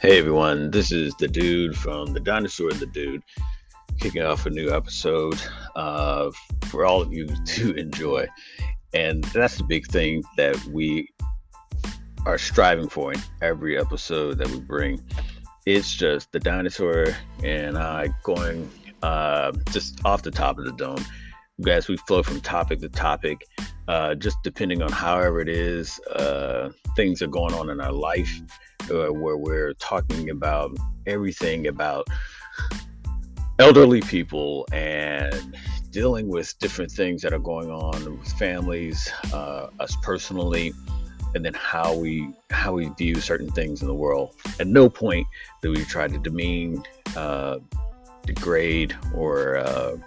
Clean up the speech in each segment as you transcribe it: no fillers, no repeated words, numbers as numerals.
Hey everyone, this is the dude from the Dinosaur and the Dude, kicking off a new episode for all of you to enjoy. And that's the big thing that we are striving for in every episode that we bring. It's just the dinosaur and I going just off the top of the dome. Guys, we flow from topic to topic, just depending on however it is, things are going on in our life, where we're talking about everything about elderly people and dealing with different things that are going on with families, us personally, and then how we view certain things in the world. At no point do we try to demean, degrade, or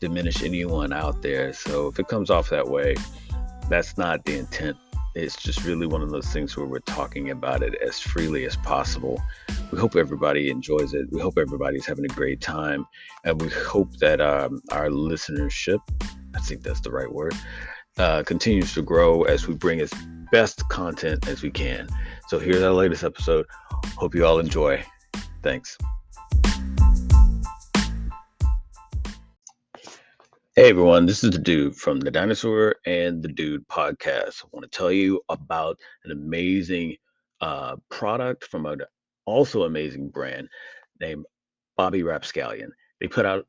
diminish anyone out there. So if it comes off that way, that's not the intent. It's just really one of those things where we're talking about it as freely as possible. We hope everybody enjoys it. We hope everybody's having a great time. And we hope that our listenership, I think that's the right word, continues to grow as we bring as best content as we can. So here's our latest episode. Hope you all enjoy. Thanks. Hey everyone, this is the dude from the Dinosaur and the Dude podcast. I want to tell you about an amazing product from an also amazing brand named Bobby Rapscallion. They put out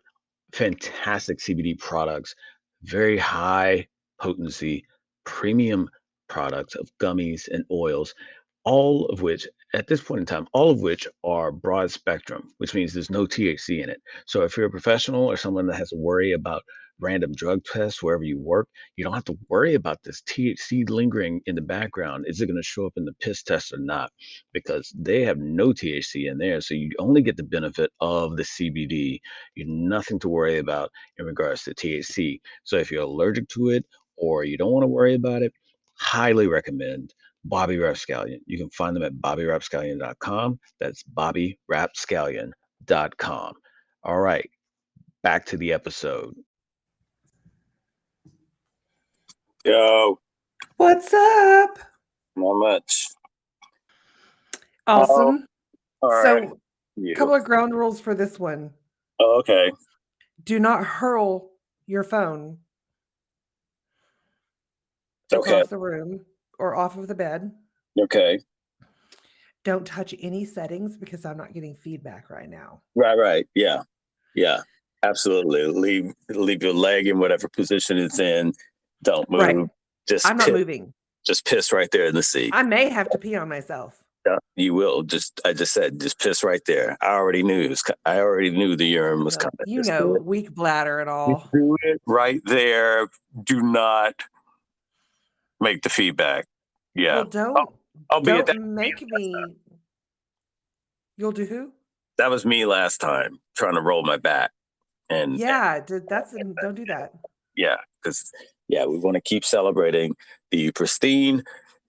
fantastic CBD products, very high potency, premium products of gummies and oils, all of which, at this point in time, all of which are broad spectrum, which means there's no THC in it. So if you're a professional or someone that has to worry about random drug tests wherever you work, you don't have to worry about this THC lingering in the background. Is it going to show up in the piss test or not? Because they have no THC in there. So you only get the benefit of the CBD. You're nothing to worry about in regards to THC. So if you're allergic to it or you don't want to worry about it, highly recommend Bobby Rapscallion. You can find them at bobbyrapscallion.com. That's bobbyrapscallion.com. All right, back to the episode. Yo, What's up? not much. Awesome. All right. So, You. couple of ground rules for this one. Oh, okay. Do not hurl your phone Okay. across the room or off of the bed. Okay. Don't touch any settings because I'm not getting feedback right now. Right. Yeah. Absolutely. Leave your leg in whatever position it's in. Don't move. Right. Just I'm not moving. Just piss right there in the seat. I may have to pee on myself. You will. I just said, just piss right there. I already knew the urine was coming. You know, weak bladder and all. Do it right there. Do not make the feedback. Yeah. Well, I'll be at that. Make me. You'll do who? That was me last time, trying to roll my back. And don't do that. Yeah, because we want to keep celebrating the pristine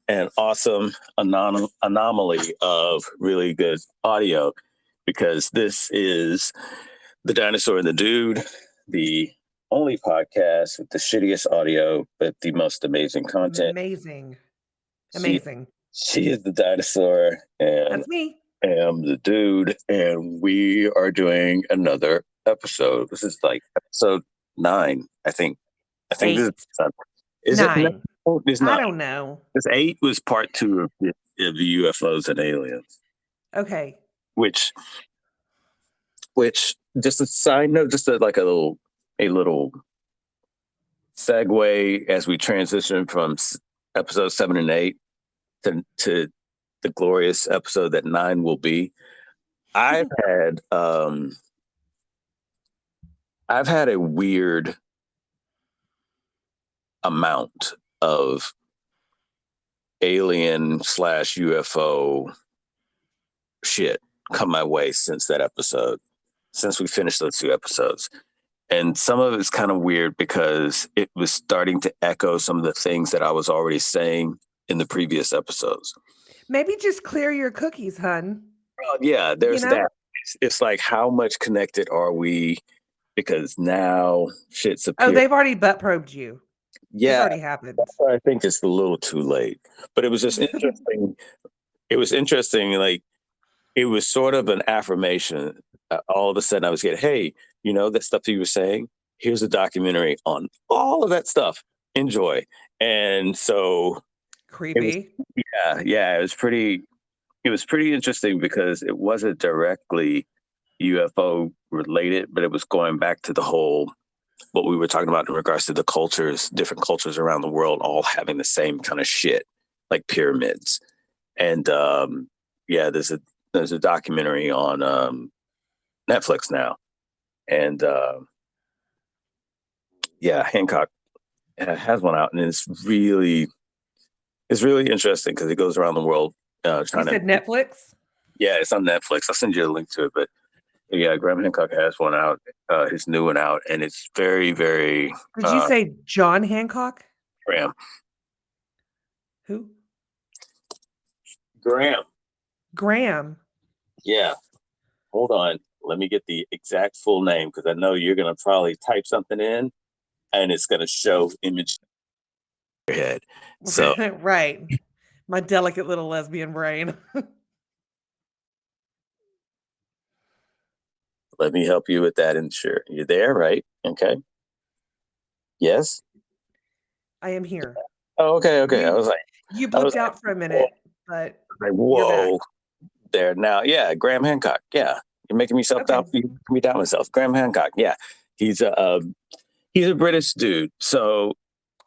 and awesome anomaly of really good audio, because this is the Dinosaur and the Dude, the only podcast with the shittiest audio but the most amazing content. Amazing. She is the Dinosaur, and that's me. I am the Dude, and we are doing another episode. This is like episode 9, I think. This is 9. It? It's not. I don't know. This 8 was part 2 of the UFOs and aliens. Okay. Which, just a side note, just a little segue as we transition from episode 7 and 8 to the glorious episode that 9 will be. I've had a weird amount of alien / UFO shit come my way since we finished those 2 episodes. And some of it's kind of weird because it was starting to echo some of the things that I was already saying in the previous episodes. Maybe just clear your cookies, hun. Well, yeah, there's that. It's like, how much connected are we? Because now shit's appeared. Oh, they've already butt probed you. Yeah, it's already happened. That's why I think it's a little too late. But it was just interesting. It was interesting, like, it was sort of an affirmation. All of a sudden I was getting, hey, that stuff that you were saying, here's a documentary on all of that stuff. Enjoy. And so it was, Creepy. yeah, it was pretty interesting because it wasn't directly UFO related, but it was going back to the whole, what we were talking about in regards to the cultures, different cultures around the world, all having the same kind of shit, like pyramids. And there's a documentary on Netflix now, and Hancock has one out, and it's really interesting because it goes around the world You said Netflix? Yeah, it's on Netflix. I'll send you a link to it, but yeah, Graham Hancock has one out, his new one out, and it's very, very. Did you say John Hancock? Graham? Who? Graham. Graham. Yeah. Hold on. Let me get the exact full name because I know you're gonna probably type something in, and it's gonna show image in your head. So Right. My delicate little lesbian brain. let me help you with that. And sure, you're there, right? Okay. Yes. I am here. Oh, okay. I was You blipped out for a minute, but you're back. whoa, there now. Yeah, Graham Hancock. Yeah, you're making me Okay. doubt myself. Graham Hancock. Yeah, he's a British dude. So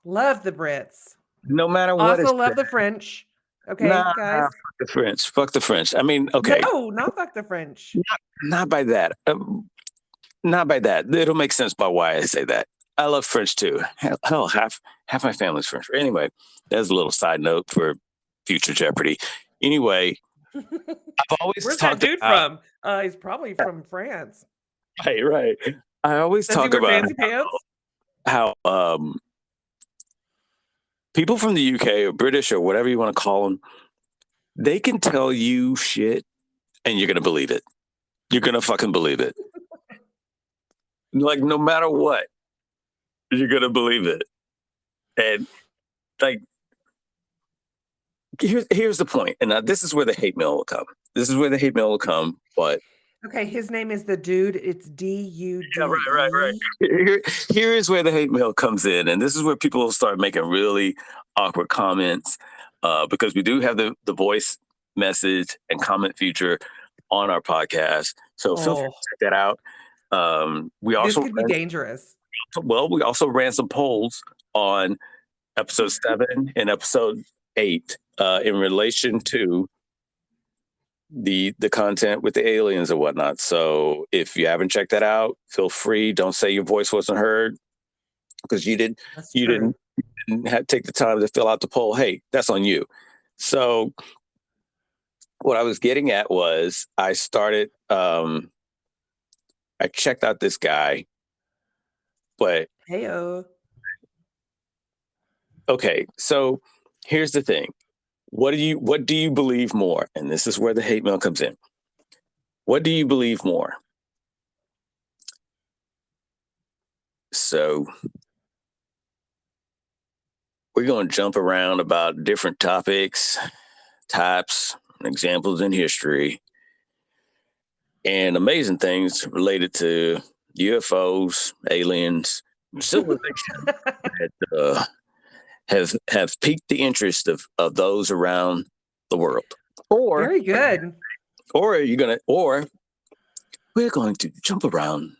Love the Brits. no matter what, Also love the French. Okay, guys. fuck the French. Fuck the French. I mean, okay, No, not fuck the French. not by that. Not by that. It'll make sense by why I say that. I love French too. Hell, half my family's French. Anyway, there's a little side note for future Jeopardy. Anyway, I've always Where's that talked dude about, from? He's probably from France. right. I always Does he talk wear about fancy pants? how people from the UK or British or whatever you want to call them, they can tell you shit and you're gonna believe it. You're gonna fucking believe it. Like no matter what, you're gonna believe it. And like here's the point. And now this is where the hate mail will come. But Okay, his name is the dude. It's DUDE. yeah, right. Here is where the hate mail comes in, and this is where people will start making really awkward comments because we do have the voice message and comment feature on our podcast. So feel free to check that out. We This also could be dangerous. we also ran some polls on episode 7 and episode 8 in relation to the content with the aliens and whatnot. So if you haven't checked that out, feel free. Don't say your voice wasn't heard because you didn't take the time to fill out the poll. Hey, that's on you. So what I was getting at was I started I checked out this guy, but Heyo. okay, so here's the thing. What do you believe more? And this is where the hate mail comes in. What do you believe more? So we're going to jump around about different topics, types, and examples in history, and amazing things related to UFOs, aliens, civilization that have piqued the interest of those around the world. Or very good. Or we're going to jump around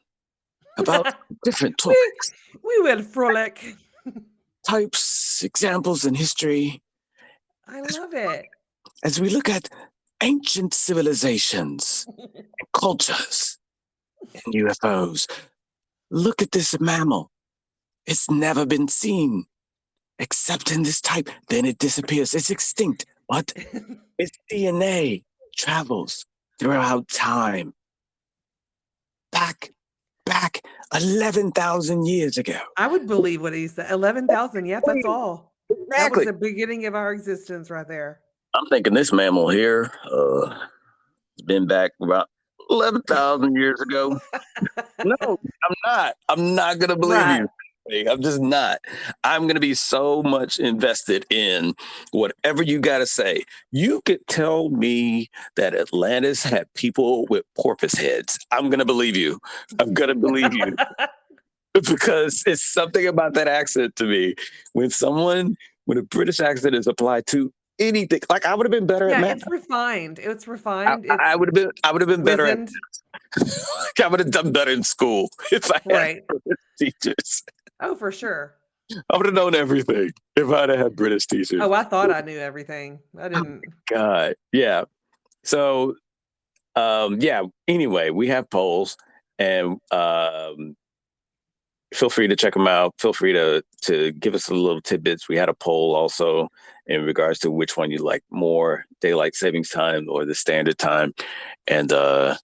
about different topics. We will frolic. Types, examples in history. I love it. As we look at ancient civilizations and cultures and UFOs. Look at this mammal. It's never been seen except in this type. Then it disappears. It's extinct. What? Its DNA travels throughout time. Back 11,000 years ago. I would believe what he said. 11,000. Yeah, that's all. Exactly. That was the beginning of our existence right there. I'm thinking this mammal here has been back about 11,000 years ago. No, I'm not. I'm not going to believe you. I'm just not. I'm going to be so much invested in whatever you got to say. You could tell me that Atlantis had people with porpoise heads. I'm going to believe you. I'm going to believe you because it's something about that accent to me. When a British accent is applied to anything, like I would have been better at Yeah, math. it's refined. It's I, refined. I It's would have been better at. wizened. I would have done better in school if I had Right. British teachers. Oh, for sure. I would have known everything if I'd have had British teachers. Oh, I thought I knew everything. I didn't. God, yeah. So, yeah. Anyway, we have polls, and feel free to check them out. Feel free to give us a little tidbits. We had a poll also in regards to which one you like more, daylight savings time or the standard time, and a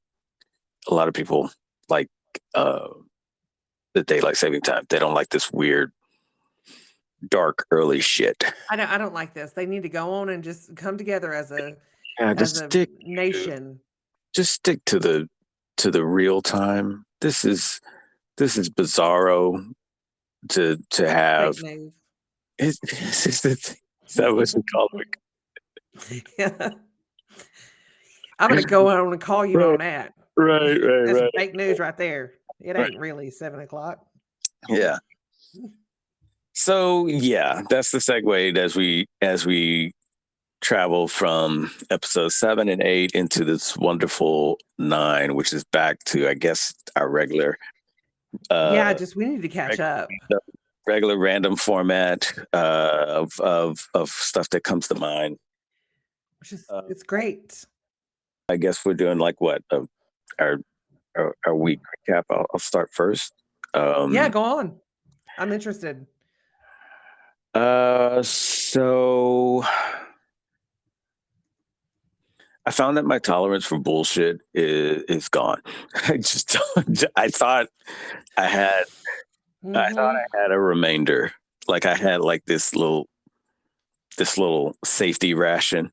lot of people like the daylight saving time. They don't like this weird, dark, early shit. I don't like this. They need to go on and just come together as a Yeah, nation. just stick to the real time. This is bizarro to have. Fake news. It's just is that what you call it? Yeah. I'm gonna go on and call you on that. Right, That's fake news right there. It ain't really 7:00. Yeah. So yeah, that's the segue as we travel from episode 7 and 8 into this wonderful 9, which is back to, I guess, our regular Yeah, just we need to catch up. regular random format of stuff that comes to mind. Which is it's great. I guess we're doing like what our week recap. I'll start first. Yeah, go on. I'm interested. So I found that my tolerance for bullshit is gone. I just I thought I had I thought I had a remainder. Like I had like this little safety ration,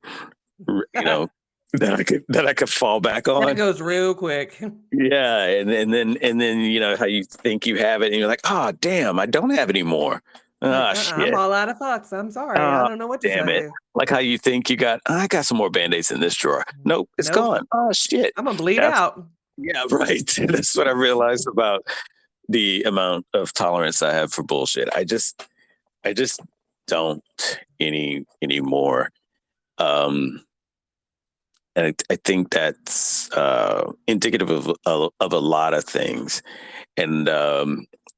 you know, that I could fall back on. That goes real quick. Yeah, and then you know how you think you have it, and you're like, oh damn, I don't have any more. Shit. I'm all out of fucks. I'm sorry. I don't know what to Damn say. it. Like how you think I got some more band-aids in this drawer. Nope, it's gone. Oh shit. I'm gonna bleed out. Yeah, right. That's what I realized about the amount of tolerance I have for bullshit. I just don't anymore. And I think that's indicative of a lot of things. And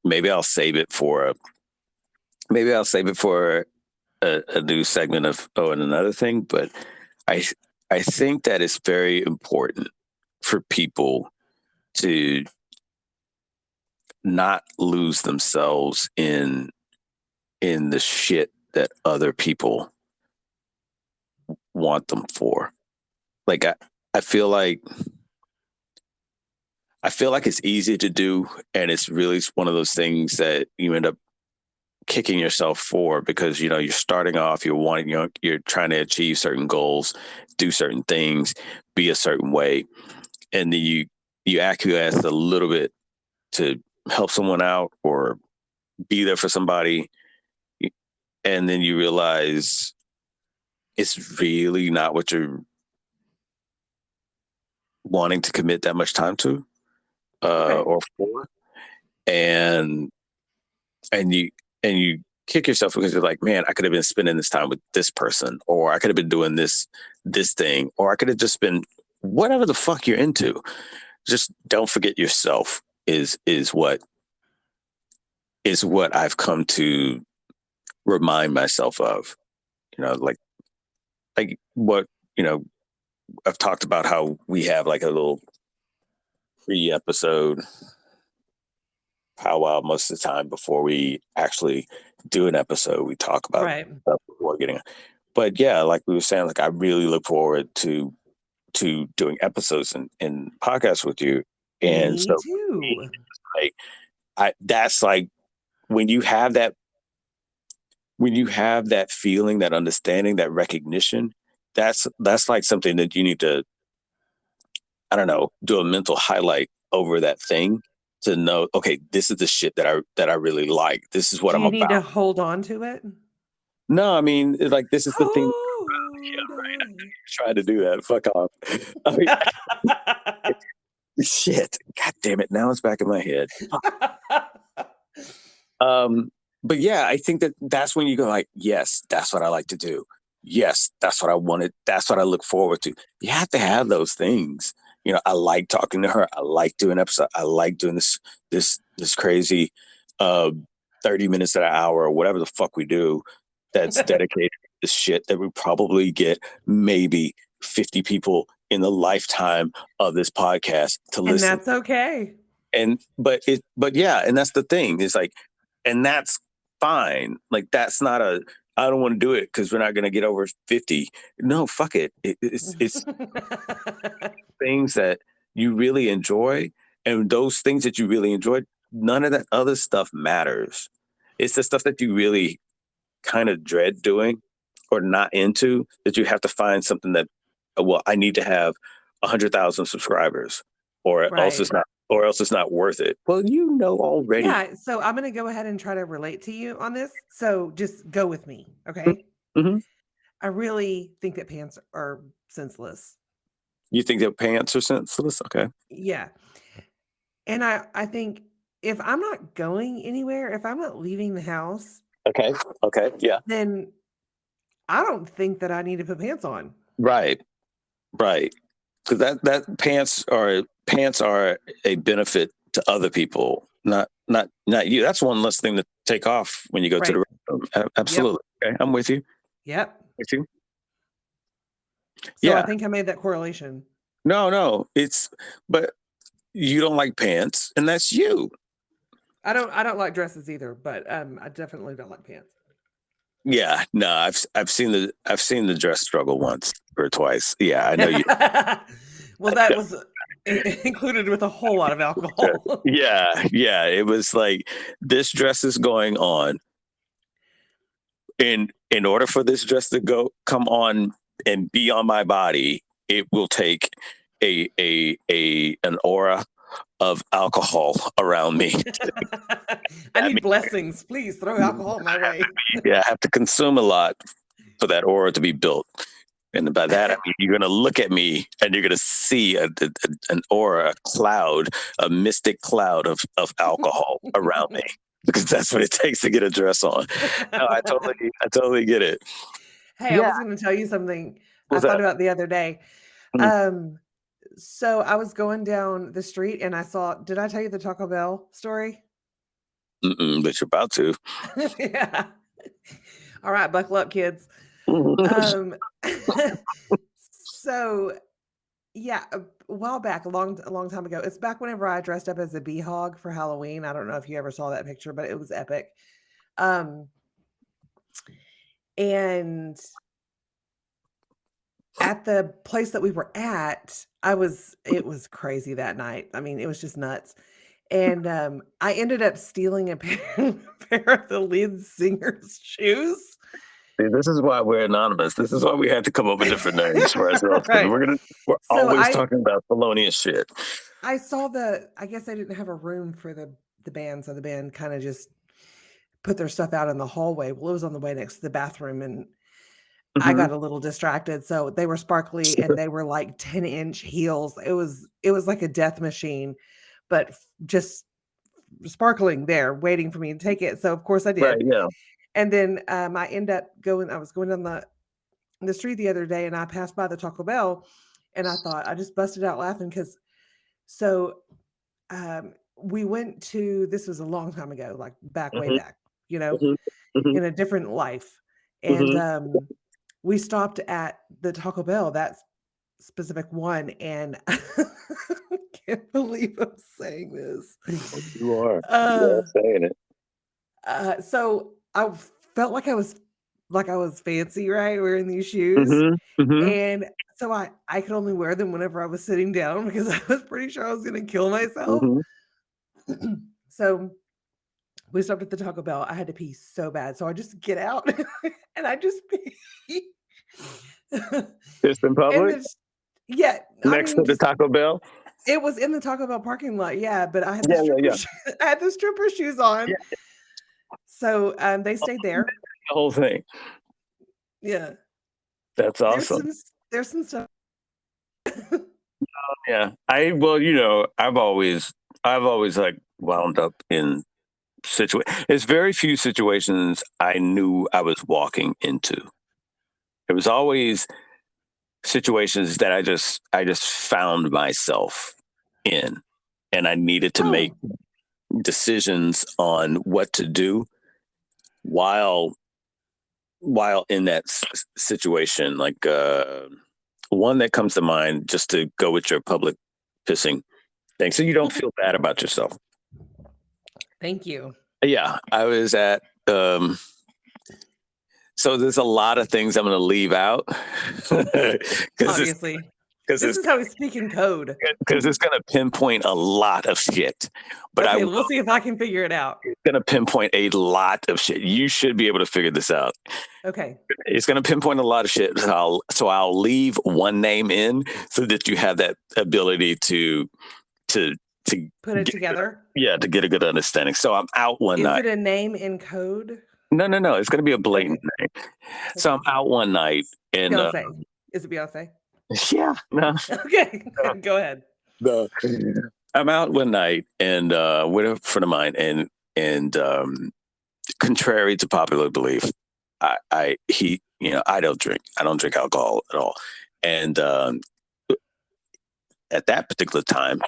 maybe I'll save it for a new segment of and another thing. But I think that it's very important for people to not lose themselves in the shit that other people want them for. Like I feel like it's easy to do, and it's really one of those things that you end up kicking yourself for because you know you're starting off, you're trying to achieve certain goals, do certain things, be a certain way, and then you acquiesce a little bit to help someone out or be there for somebody, and then you realize it's really not what you're wanting to commit that much time to or for, and you kick yourself because you're like, man, I could have been spending this time with this person, or I could have been doing this thing, or I could have just been whatever the fuck you're into. Just don't forget yourself is what I've come to remind myself of. You know, like what, you know, I've talked about how we have like a little pre-episode powwow most of the time before we actually do an episode. We talk about stuff before getting. But yeah, like we were saying, like I really look forward to doing episodes and podcasts with you. And Me so, too. Like that's like when you have that feeling, that understanding, that recognition. That's like something that you need to, I don't know, do a mental highlight over that thing to know, okay, this is the shit that I really like. This is what Do I'm you need to about. hold on to it? No, I mean, like, this is the thing. Hold on. Try to do that. Fuck off. I mean, shit. God damn it. Now it's back in my head. But yeah, I think that's when you go like, yes, that's what I like to do. Yes, that's what I wanted. That's what I look forward to. You have to have those things. You know, I like talking to her. I like doing episodes. I like doing this crazy 30 minutes at an hour or whatever the fuck we do that's dedicated to this shit that we probably get maybe 50 people in the lifetime of this podcast to And listen. that's okay. But yeah, and that's the thing. It's like, and that's fine. Like, that's not I don't want to do it because we're not going to get over 50. No, fuck it. It's things that you really enjoy, and those things that you really enjoy, none of that other stuff matters. It's the stuff that you really kind of dread doing or not into, that you have to find something that, well, I need to have 100,000 subscribers, or else Right. it's not worth it. Well, you know already. Yeah, so I'm going to go ahead and try to relate to you on this. So just go with me, okay? Mm-hmm. I really think that pants are senseless. You think that pants are senseless? Okay. Yeah. And I think if I'm not going anywhere, if I'm not leaving the house, Okay. Yeah. then I don't think that I need to put pants on. Right. Because that pants are a benefit to other people, not you. That's one less thing to take off when you go to the restroom. Absolutely. Yep. Okay, I'm with you. Yep. With you. So yeah. I think I made that correlation. No, but you don't like pants, and that's you. I don't like dresses either, but I definitely don't like pants. Yeah, no, I've seen the dress struggle once or twice. Yeah, I know you. Well, that was included with a whole lot of alcohol. Yeah. It was like, this dress is going on. In order for this dress to come on and be on my body, it will take an aura of alcohol around me. I need blessings. Please throw alcohol my way. I have to consume a lot for that aura to be built. And by that, I mean, you're going to look at me and you're going to see an aura, a cloud, a mystic cloud of alcohol around me, because that's what it takes to get a dress on. No, I totally get it. Hey, I was going to tell you something I thought about the other day. So I was going down the street and I saw, did I tell you the Taco Bell story? But you're about to. Yeah. All right, buckle up, kids. So yeah, a while back, a long time ago. It's back whenever I dressed up as a bee hog for Halloween. I don't know if you ever saw that picture, but it was epic. And at the place that we were at, it was crazy that night. I mean, it was just nuts. And I ended up stealing a pair of the lead singer's shoes. See, this is why we're anonymous. This is why we had to come up with different names for ourselves. Right. We're always talking about felonious shit. I saw I guess they didn't have a room for the band, so the band kind of just put their stuff out in the hallway. Well, it was on the way next to the bathroom, and I got a little distracted. So they were sparkly and they were like 10-inch heels. It was like a death machine, but just sparkling there, waiting for me to take it. So of course I did. Right, yeah. And then I was going down the street the other day and I passed by the Taco Bell and I thought, I just busted out laughing because we went to, this was a long time ago, like way back, in a different life. And we stopped at the Taco Bell, that specific one, and I can't believe I'm saying this. You are saying it. So I felt like I was fancy, right? Wearing these shoes. And so I could only wear them whenever I was sitting down because I was pretty sure I was going to kill myself. So we stopped at the Taco Bell. I had to pee so bad. So I just get out and I just pee. Just in public? Yeah. Next to the Taco Bell? It was in the Taco Bell parking lot, yeah, but I had Yeah, yeah, yeah. I had the stripper shoes on. So, they stayed there. The whole thing. Yeah. That's There's awesome. there's some stuff. Yeah. I've always like wound up in there's very few situations I knew I was walking into. It was always situations that I just found myself in, and I needed to make decisions on what to do while in that situation. Like one that comes to mind, just to go with your public pissing thing, so you don't feel bad about yourself. Thank you. Yeah, I was at so there's a lot of things I'm going to leave out Obviously. This is how we speak in code. Because it's going to pinpoint a lot of shit. But okay, we'll see if I can figure it out. It's going to pinpoint a lot of shit. You should be able to figure this out. Okay. It's going to pinpoint a lot of shit. So I'll leave one name in so that you have that ability to put it together. To get a good understanding. So I'm out one night. Is it a name in code? No. It's going to be a blatant name. Okay. So I'm out one night and Beyonce. Is it Beyonce? Yeah. No. Okay. No. Go ahead. No. I'm out one night and with a friend of mine and contrary to popular belief, I don't drink. I don't drink alcohol at all. And at that particular time,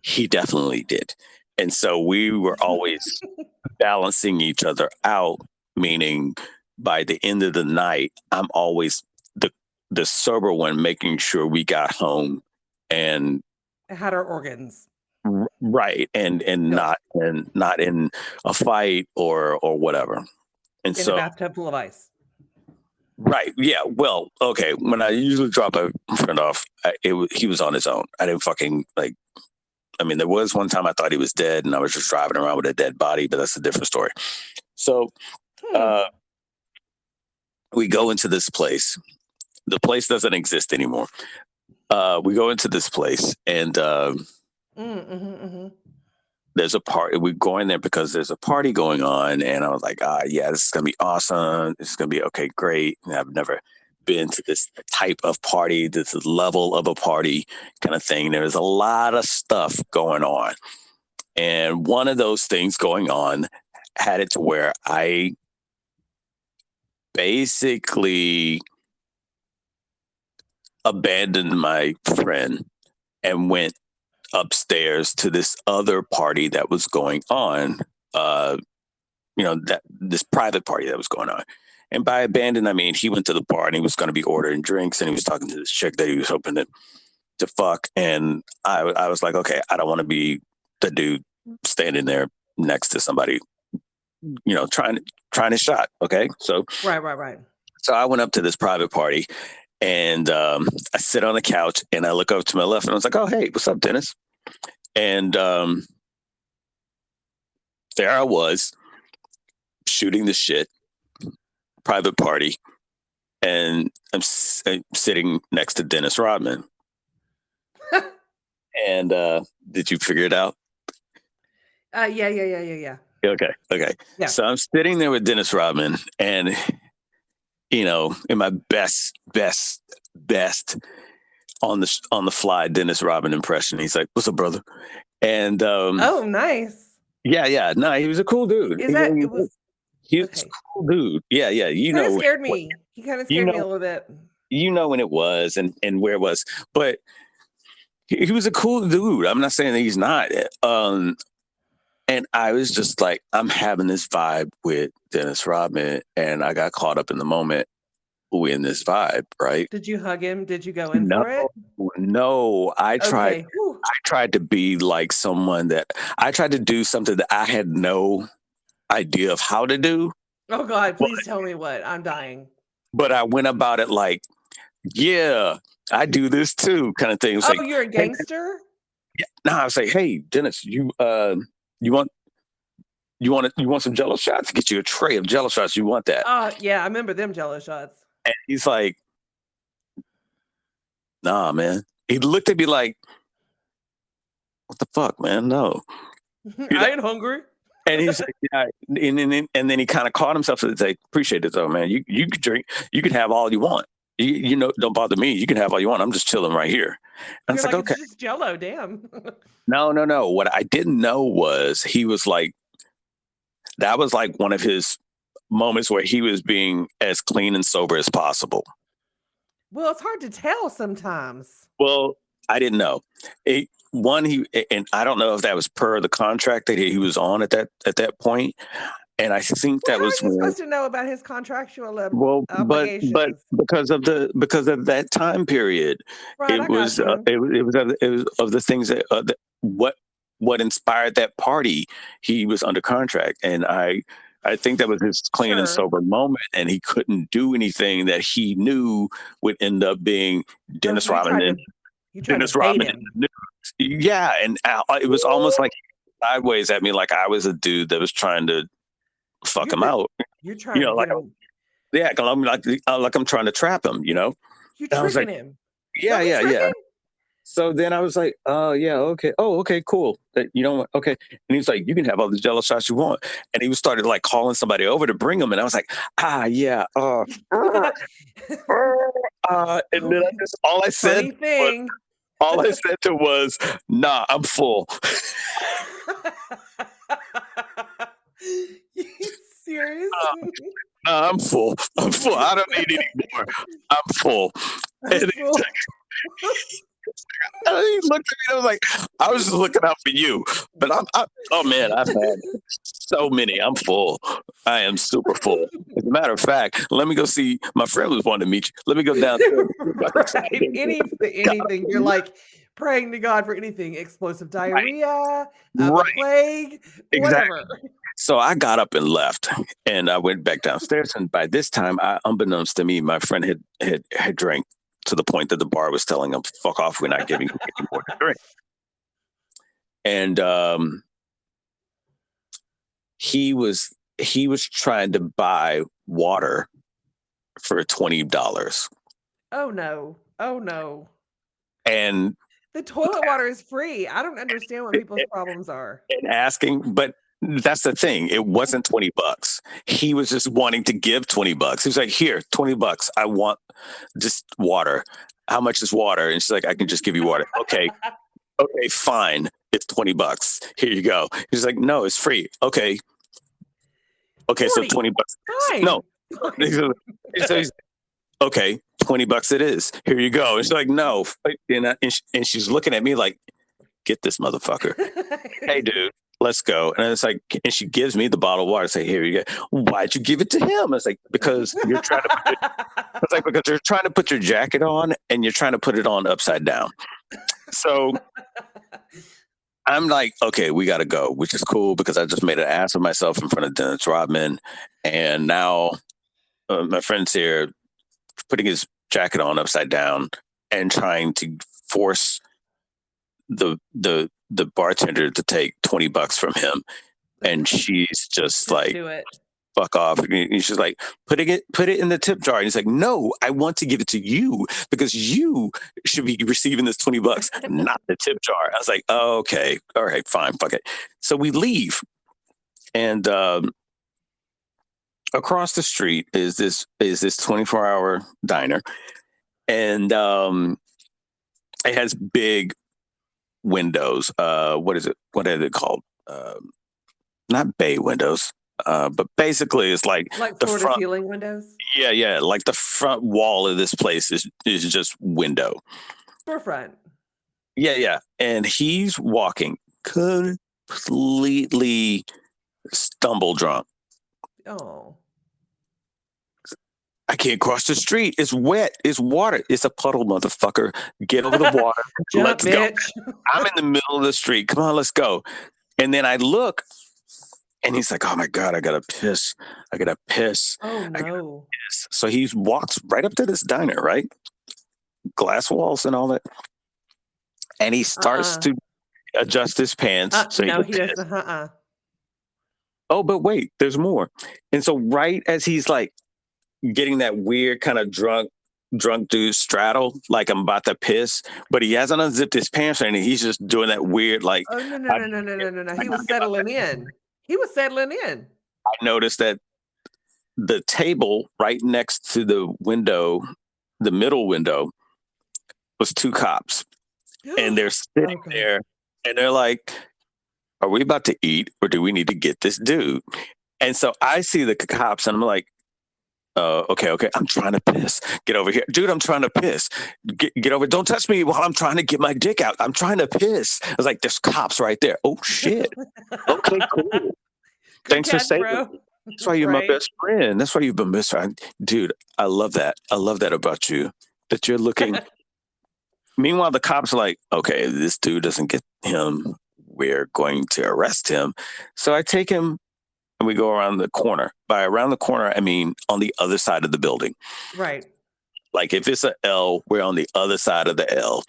he definitely did. And so we were always balancing each other out, meaning by the end of the night, I'm always the sober one, making sure we got home and had our organs. Right. And not in a fight or whatever. And in a bathtub full of ice. Right. Yeah. Well, okay. When I usually drop a friend off, he was on his own. I didn't fucking there was one time I thought he was dead and I was just driving around with a dead body, but that's a different story. So we go into this place. The place doesn't exist anymore. We go into this place and there's a party. We go in there because there's a party going on. And I was like, yeah, this is going to be awesome. This is going to be okay, great. And I've never been to this type of party, this level of a party kind of thing. There's a lot of stuff going on. And one of those things going on had it to where I basically abandoned my friend and went upstairs to this other party that was going on, this private party that was going on. And by abandon, I mean, he went to the bar and he was going to be ordering drinks and he was talking to this chick that he was hoping to fuck. And I was like, okay, I don't want to be the dude standing there next to somebody, trying his shot. Okay. So, right. So I went up to this private party and I sit on the couch and I look over to my left and I was like, oh, hey, what's up, Dennis? And there I was shooting the shit, private party, and I'm sitting next to Dennis Rodman. And did you figure it out? Yeah. Okay. Yeah. So I'm sitting there with Dennis Rodman and, in my best on the fly Dennis Rodman impression. He's like, what's up, brother? And oh, nice. Yeah. No, he was a cool dude. He was a cool dude. Yeah. He kind of scared me. He kind of scared me a little bit. When it was and where it was. But he was a cool dude. I'm not saying that he's not. And I was just like, I'm having this vibe with Dennis Rodman, and I got caught up in the moment in this vibe, right? Did you hug him? Did you go in for it? No, I tried. Okay. I tried to be like someone I tried to do something that I had no idea of how to do. Oh God, please tell me what. I'm dying. But I went about it like, yeah, I do this too, kind of thing. Like, you're a gangster? Yeah. No, I was like, hey, Dennis, you want some Jello shots? Get you a tray of Jello shots. You want that? Yeah, I remember them Jello shots. And he's like, nah, man. He looked at me like, what the fuck, man? No. I ain't hungry. And he's like, yeah. And then he kind of caught himself and say, appreciate it though, man. You can drink, you can have all you want. You know, don't bother me. You can have all you want. I'm just chilling right here. And You're it's like, okay. it's just Jello, damn. No. What I didn't know was he was like, that was like one of his moments where he was being as clean and sober as possible. Well, it's hard to tell sometimes. Well, I didn't know. And I don't know if that was per the contract that he was on at that point. And I think that was how are you supposed to know about his contractual obligations. But because of that time period, right, it was of the things that what inspired that party. He was under contract, and I think that was his clean and sober moment, and he couldn't do anything that he knew would end up being Dennis Rodman and Dennis Rodman in the news. Yeah, and it was almost like sideways at me, like I was a dude that was trying to fuck him out. You're trying to get him. Yeah, like I'm trying to trap him, you know? You're tricking him. Yeah. So then I was like, oh, yeah, okay. Oh, okay, cool. You don't want, okay. And he's like, you can have all the Jello shots you want. And he started like calling somebody over to bring them. And I was like, yeah. And then all I said was, nah, I'm full. You serious? Nah, I'm full. I don't need any more. I'm full. And he looked at me and I was like, I was just looking out for you. But oh man, I've had so many. I'm full. I am super full. As a matter of fact, let me go see. My friend was wanting to meet you. Let me go down there. Right. Anything. You're like praying to God for anything. Explosive diarrhea, plague, whatever. So I got up and left, and I went back downstairs. And by this time, unbeknownst to me, my friend had drank to the point that the bar was telling him, "Fuck off, we're not giving you any more to drink." And he was trying to buy water for $20. Oh no! And the toilet water is free. I don't understand what people's problems are. And asking, but that's the thing. It wasn't $20. He was just wanting to give $20. He was like, here, $20. I want just water. How much is water? And she's like, I can just give you water. Okay, fine. It's $20. Here you go. He's like, no, it's free. Okay, 40. So $20. Fine. No. So he's okay, $20 it is. Here you go. And she's like, no. And she's looking at me like, get this motherfucker. Hey, dude. Let's go. And it's like, and she gives me the bottle of water. I say, here you go. Why'd you give it to him? I was like, because you're trying to put your jacket on and you're trying to put it on upside down. So I'm like, okay, we got to go, which is cool because I just made an ass of myself in front of Dennis Rodman. And now my friend's here putting his jacket on upside down and trying to force the bartender to take $20 from him, and she's just like, fuck off. And she's like, put it in the tip jar. And he's like, no, I want to give it to you because you should be receiving this $20, not the tip jar. I was like, oh, okay, all right, fine, fuck it. So we leave, and across the street is this 24-hour diner, and it has big windows. What is it? What are they called? Not bay windows, but basically it's like the floor to ceiling windows. Yeah. Like the front wall of this place is just window. Storefront. Yeah. And he's walking completely stumble drunk. Oh. I can't cross the street. It's wet. It's water. It's a puddle, motherfucker. Get over the water. Let's go. I'm in the middle of the street. Come on, let's go. And then I look, and he's like, oh my God, I gotta piss. Oh no. So he walks right up to this diner, right? Glass walls and all that. And he starts to adjust his pants. No, he doesn't. Oh, but wait, there's more. And so right as he's like getting that weird kind of drunk drunk dude straddle like I'm about to piss, but he hasn't unzipped his pants or anything. He's just doing that weird like. Oh, no, no, I, no, no, no, no, no, no. I He gotta was get my settling in. He was settling in. I noticed that the table right next to the window, the middle window, was two cops, and they're sitting Okay. there, and they're like, "Are we about to eat, or do we need to get this dude?" And so I see the cops, and I'm like, okay, I'm trying to piss. Get over here. Dude, I'm trying to piss. Get over. Don't touch me while I'm trying to get my dick out. I'm trying to piss. I was like, there's cops right there. Oh, shit. Okay, cool. Good Thanks for catch, saving bro. me. That's why you're my Right. best friend. That's why you've been best friend. Dude, I love that. I love that about you, that you're looking. Meanwhile, the cops are like, okay, this dude doesn't get him. We're going to arrest him. So I take him and we go around the corner. By around the corner, I mean on the other side of the building. Right. Like if it's an L, we're on the other side of the L.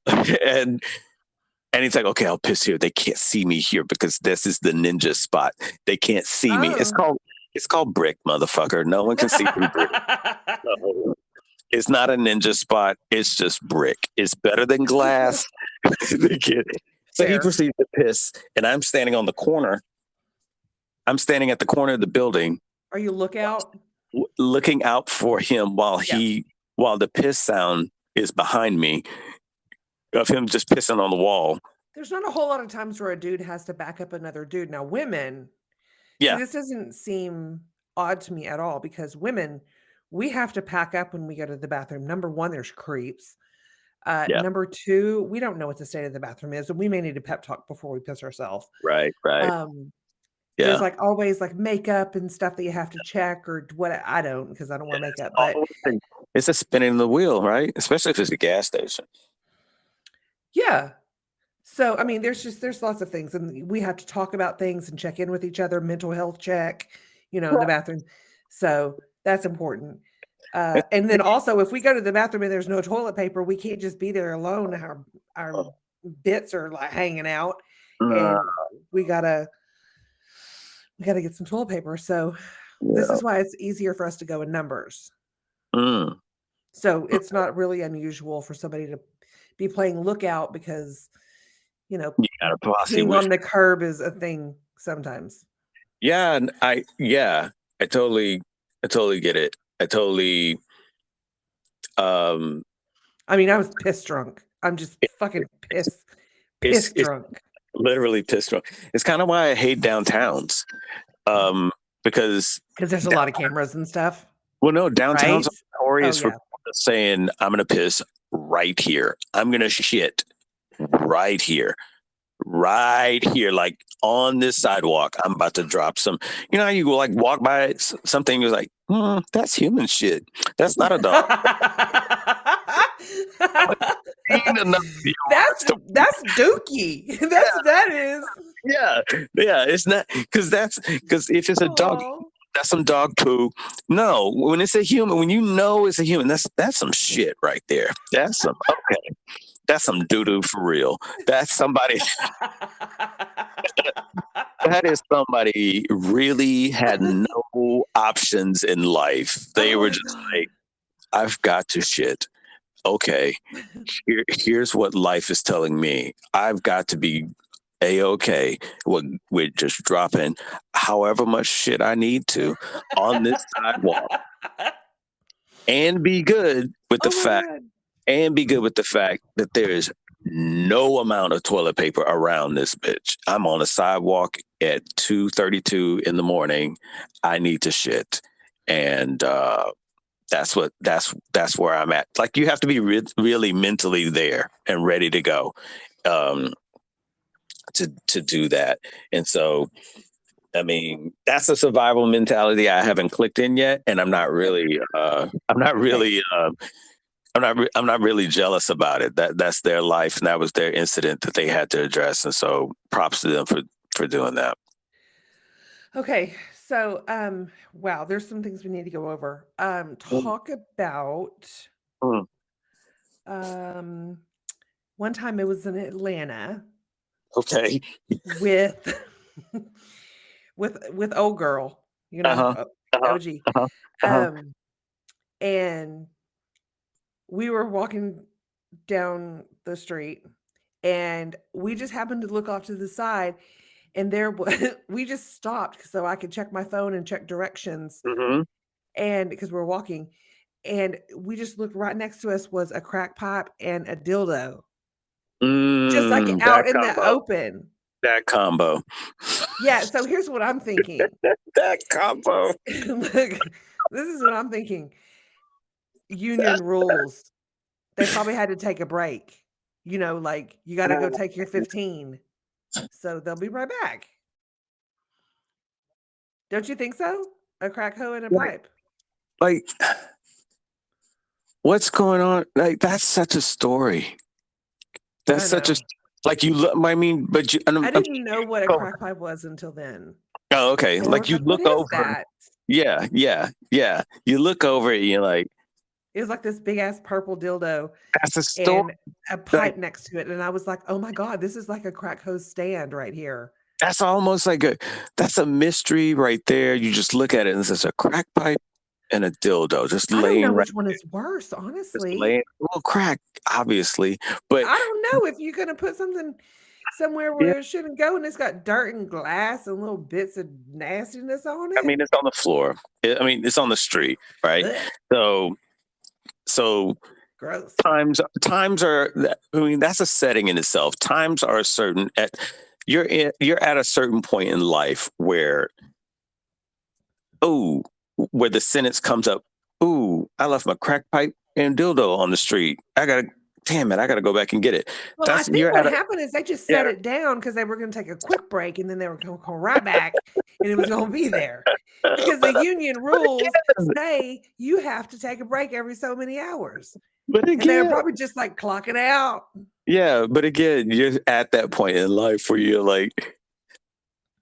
and he's like, okay, I'll piss here. They can't see me here because this is the ninja spot. They can't see me. Oh. It's called brick, motherfucker. No one can see through brick. No, it's not a ninja spot. It's just brick. It's better than glass. They get it. So he Fair. proceeds to piss, and I'm standing on the corner. I'm standing at the corner of the building, Are you lookout? looking out for him while the piss sound is behind me of him just pissing on the wall. There's not a whole lot of times where a dude has to back up another dude. Now, women, see, Yeah, this doesn't seem odd to me at all because women, we have to pack up when we go to the bathroom. Number one, there's creeps. yeah, Number two, we don't know what the state of the bathroom is, and we may need a pep talk before we piss ourselves. right, There's yeah. like always like makeup and stuff that you have to check or what. I don't because I don't wear makeup, All but the way. It's a spinning the wheel, right? Especially if it's a gas station. yeah. So I mean, there's lots of things, and we have to talk about things and check in with each other, mental health check, in the bathroom. So that's important. And then also, if we go to the bathroom and there's no toilet paper, we can't just be there alone. Our bits are like hanging out, and we gotta get some toilet paper. So this is why it's easier for us to go in numbers. Mm. So it's not really unusual for somebody to be playing lookout because You got a posse being with. on the curb is a thing sometimes. Yeah, and I totally get it. I totally I mean, I was piss drunk. I'm just fucking piss it's drunk. literally pissed off. It's kind of why I hate downtowns. Because There's a lot of cameras and stuff, well, no, downtowns right? are notorious Oh, for saying, I'm gonna piss right here. I'm gonna shit right here. Right here, like on this sidewalk. I'm about to drop some. You know how you like walk by something, you're like, that's human shit. That's not a dog. That's dookie. That is. Yeah. It's not because if it's a dog, that's some dog poo. No, when it's a human, when you know it's a human, that's some shit right there. That's some That's some doo doo for real. That's somebody. That is somebody really had no options in life. They were just like, I've got to shit. Okay, here's what life is telling me. I've got to be A-okay with just dropping however much shit I need to on this sidewalk and be good with the fact that there is no amount of toilet paper around this bitch. I'm on a sidewalk at 2:32 in the morning. I need to shit. And that's where I'm at. Like you have to be really mentally there and ready to go to do that. And so, I mean, that's a survival mentality I haven't clicked in yet, and I'm not really jealous about it. That's their life, and that was their incident that they had to address. And so, props to them for doing that. Okay, so wow, there's some things we need to go over. Talk about one time it was in Atlanta. Okay. With with old girl, OG. And we were walking down the street and we just happened to look off to the side and there was we just stopped so I could check my phone and check directions Mm-hmm. and because we're walking and we just looked right next to us was a crack pipe and a dildo just like That out in the combo. open. That combo. Yeah, so here's what I'm thinking. That combo. Look, this is what I'm thinking. Union rules. They probably had to take a break. You know, like you got to go take your 15. So they'll be right back. Don't you think so? A crack hoe and a pipe. Like, what's going on? Like, that's such a story. That's such a like you look. I mean, but you. I didn't know what a crack pipe was until then. Oh, okay. And Like you look what is over. that? Yeah. You look over it and you're like, it was like this big ass purple dildo. That's a story. And a pipe next to it. And I was like, oh my God, this is like a crack hose stand right here. That's almost like that's a mystery right there. You just look at it and it's a crack pipe and a dildo just laying. I don't know which one is worse, honestly. Well, crack, obviously, but I don't know if you're gonna put something somewhere where it shouldn't go and it's got dirt and glass and little bits of nastiness on it. I mean, it's on the floor. It's on the street, right? Ugh. So gross. Times are. I mean, that's a setting in itself. Times are certain. You're at a certain point in life where the sentence comes up. Ooh, I left my crack pipe and dildo on the street. I gotta go back and get it. Well, I think what happened is they just set it down because they were going to take a quick break and then they were going to come right back and it was going to be there. Because the union rules say you have to take a break every so many hours. But again, and they were probably just like clocking out. Yeah, but again, you're at that point in life where you're like,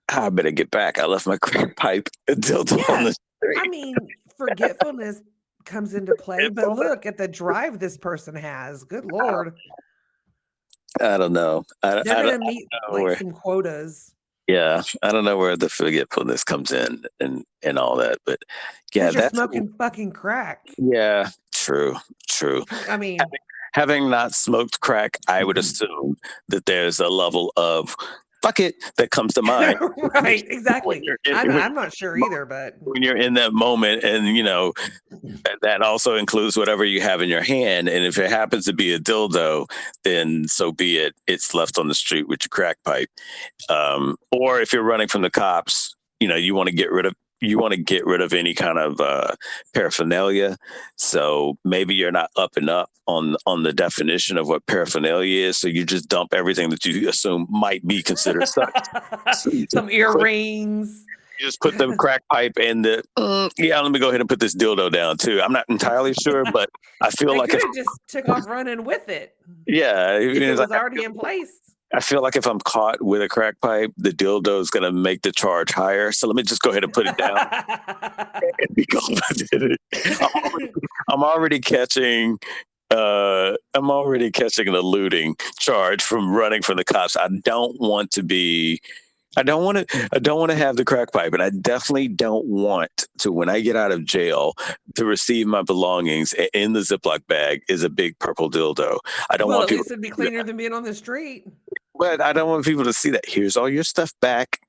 I better get back. I left my crack pipe and dildo on the street. I mean, forgetfulness comes into play, but look at the drive this person has. Good Lord. I don't know. They're going to meet like some quotas. Yeah, I don't know where the forgetfulness comes in and all that, but yeah, that's smoking fucking crack. Yeah, true. I mean, having not smoked crack, I would assume that there's a level of fuck it that comes to mind. Right, exactly. I'm not sure either, but when you're in that moment, and that also includes whatever you have in your hand, and if it happens to be a dildo, then so be it. It's left on the street with your crack pipe, or if you're running from the cops, you want to get rid of any kind of paraphernalia. So maybe you're not up on the definition of what paraphernalia is. So you just dump everything that you assume might be considered sex. Some earrings. You just put the crack pipe and let me go ahead and put this dildo down too. I'm not entirely sure, but I feel like it just took off running with it. Yeah. If it was already in place. I feel like if I'm caught with a crack pipe, the dildo is going to make the charge higher. So let me just go ahead and put it down and be gone with it. I'm already catching an eluding charge from running from the cops. I don't want to have the crack pipe, and I definitely don't want to, when I get out of jail, to receive my belongings in the Ziploc bag is a big purple dildo. I don't want people. At least it'd be cleaner than being on the street. But I don't want people to see that. Here's all your stuff back.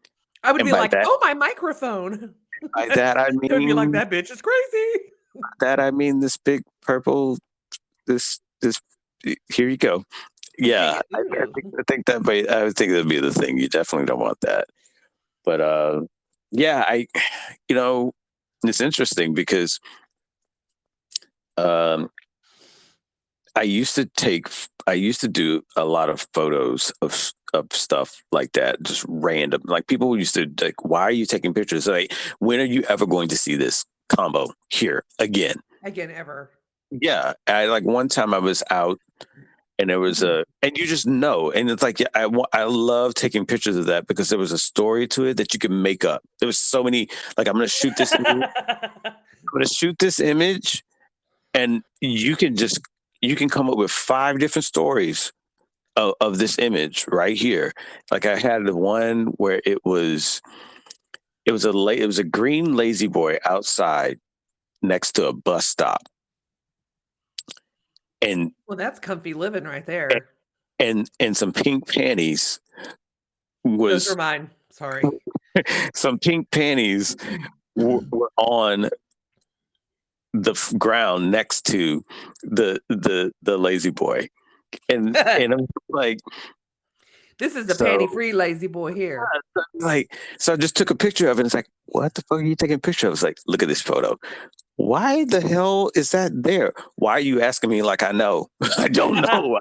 I would be like, oh, my microphone. By that I mean, it would be like, that bitch is crazy. That I mean, this big purple, this. Here you go. Yeah, I think that'd be the thing. You definitely don't want that. But it's interesting because I used to do a lot of photos of stuff like that, just random. Like people used to like, why are you taking pictures? Like, when are you ever going to see this combo here again? Again, ever. Yeah. One time I was out and there was and you just know, and it's like, I love taking pictures of that because there was a story to it that you can make up. There was so many, like, I'm going to shoot this image and you can come up with 5 different stories of this image right here. Like I had the one where it was a green lazy boy outside next to a bus stop. and Well, that's comfy living right there. and some pink panties Those are was mine. Sorry. some pink panties were on the ground next to the lazy boy, and I'm like, This is the so panty-free lazy boy here. so I just took a picture of it. And it's like, what the fuck are you taking a picture of? It's like, look at this photo. Why the hell is that there? Why are you asking me like I know? I don't know.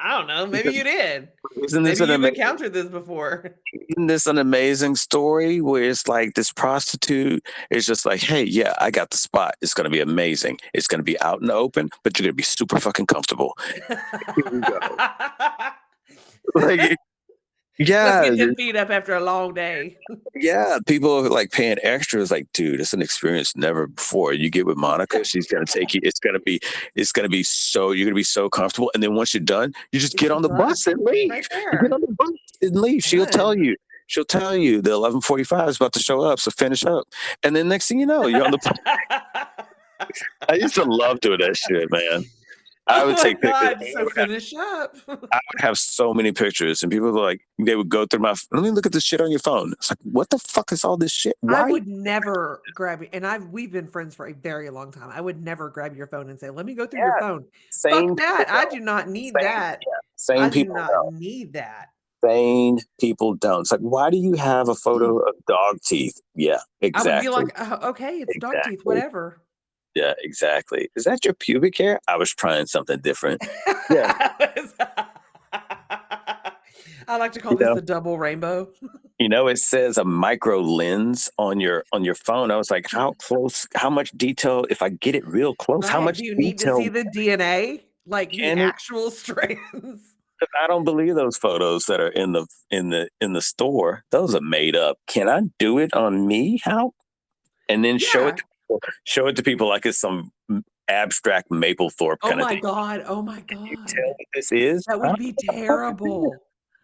I don't know. Maybe you did. Isn't this Maybe you've encountered this before. isn't this an amazing story where it's like this prostitute is just like, hey, yeah, I got the spot. It's going to be amazing. It's going to be out in the open, but you're going to be super fucking comfortable. Here we go. Like, yeah, Let's get your feet up after a long day. yeah. People are like paying extra. It's like, dude, it's an experience never before. You get with Monica, she's gonna take you. It's gonna be so you're gonna be so comfortable. And then once you're done, you just get on the bus and leave. Right You there. get on the bus and leave. She'll tell you. She'll tell you the 11:45 is about to show up, so finish up. And then next thing you know, you're on the. I used to love doing that shit, man. I would take pictures. So finish up. I would have so many pictures, and people were like, they would go through my. Let me look at this shit on your phone. It's like, what the fuck is all this shit? Why? I would never grab it, and we've been friends for a very long time. I would never grab your phone and say, "Let me go through your phone." Fuck that! I do not need that. Same people do not need that. Sane people don't. It's like, why do you have a photo of dog teeth? Yeah, exactly. I would be like, okay, it's dog teeth, whatever. Yeah, exactly. Is that your pubic hair? I was trying something different. Yeah. I like to call this the double rainbow. It says a micro lens on your phone. I was like, how much detail, if I get it real close, how much do you need to see the DNA? Like the actual strands? I don't believe those photos that are in the store. Those are made up. Can I do it on me? How? And then show it to people like it's some abstract Mapplethorpe kind of thing. Oh my god! Can you tell what this is? That would be terrible.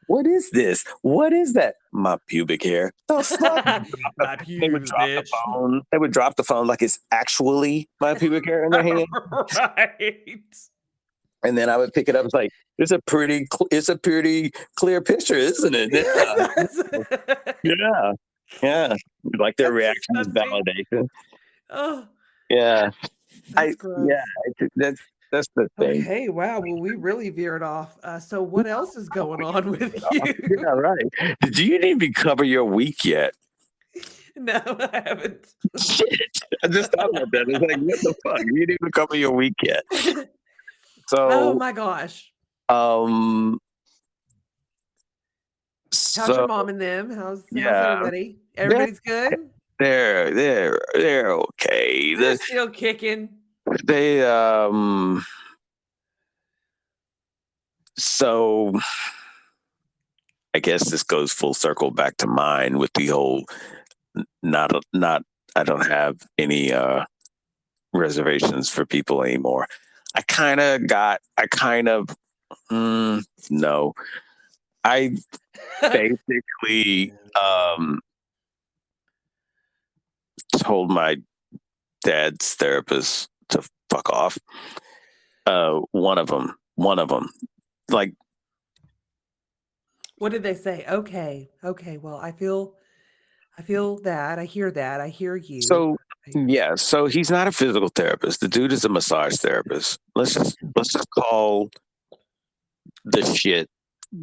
What is this? What is that? My pubic hair. The fuck? My pubes, bitch. They would drop the phone like it's actually my pubic hair in their hand. Right. And then I would pick it up. It's like, it's a pretty clear picture, isn't it? Yeah. Yeah. Like their reaction is validation. Oh. Yeah. That's gross. That's the thing. Okay, wow. Well, we really veered off. So what else is going on with you? Yeah, right. Did you didn't even cover your week yet? No, I haven't. Shit. I just thought about that. It's like, what the fuck? You didn't even cover your week yet. So, oh my gosh. How's your mom and them? How's everybody? Everybody's good? They're okay. They're still kicking. They so I guess this goes full circle back to mine with the whole not I don't have any reservations for people anymore. No. I basically told my dad's therapist to fuck off. One of them. Like, what did they say? Okay. Well, I feel that. I hear that. I hear you. So yeah. So he's not a physical therapist. The dude is a massage therapist. Let's just call the shit.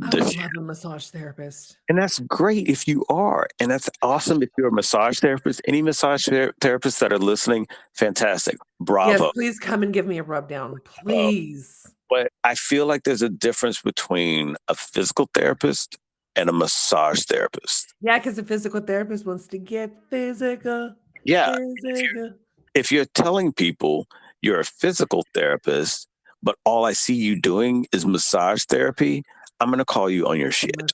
I love a massage therapist. And that's great if you are. And that's awesome if you're a massage therapist. Any massage therapists that are listening, fantastic. Bravo. Yes, please come and give me a rub down. Please. But I feel like there's a difference between a physical therapist and a massage therapist. Yeah, because the physical therapist wants to get physical. Yeah. If you're telling people you're a physical therapist, but all I see you doing is massage therapy, I'm going to call you on your shit.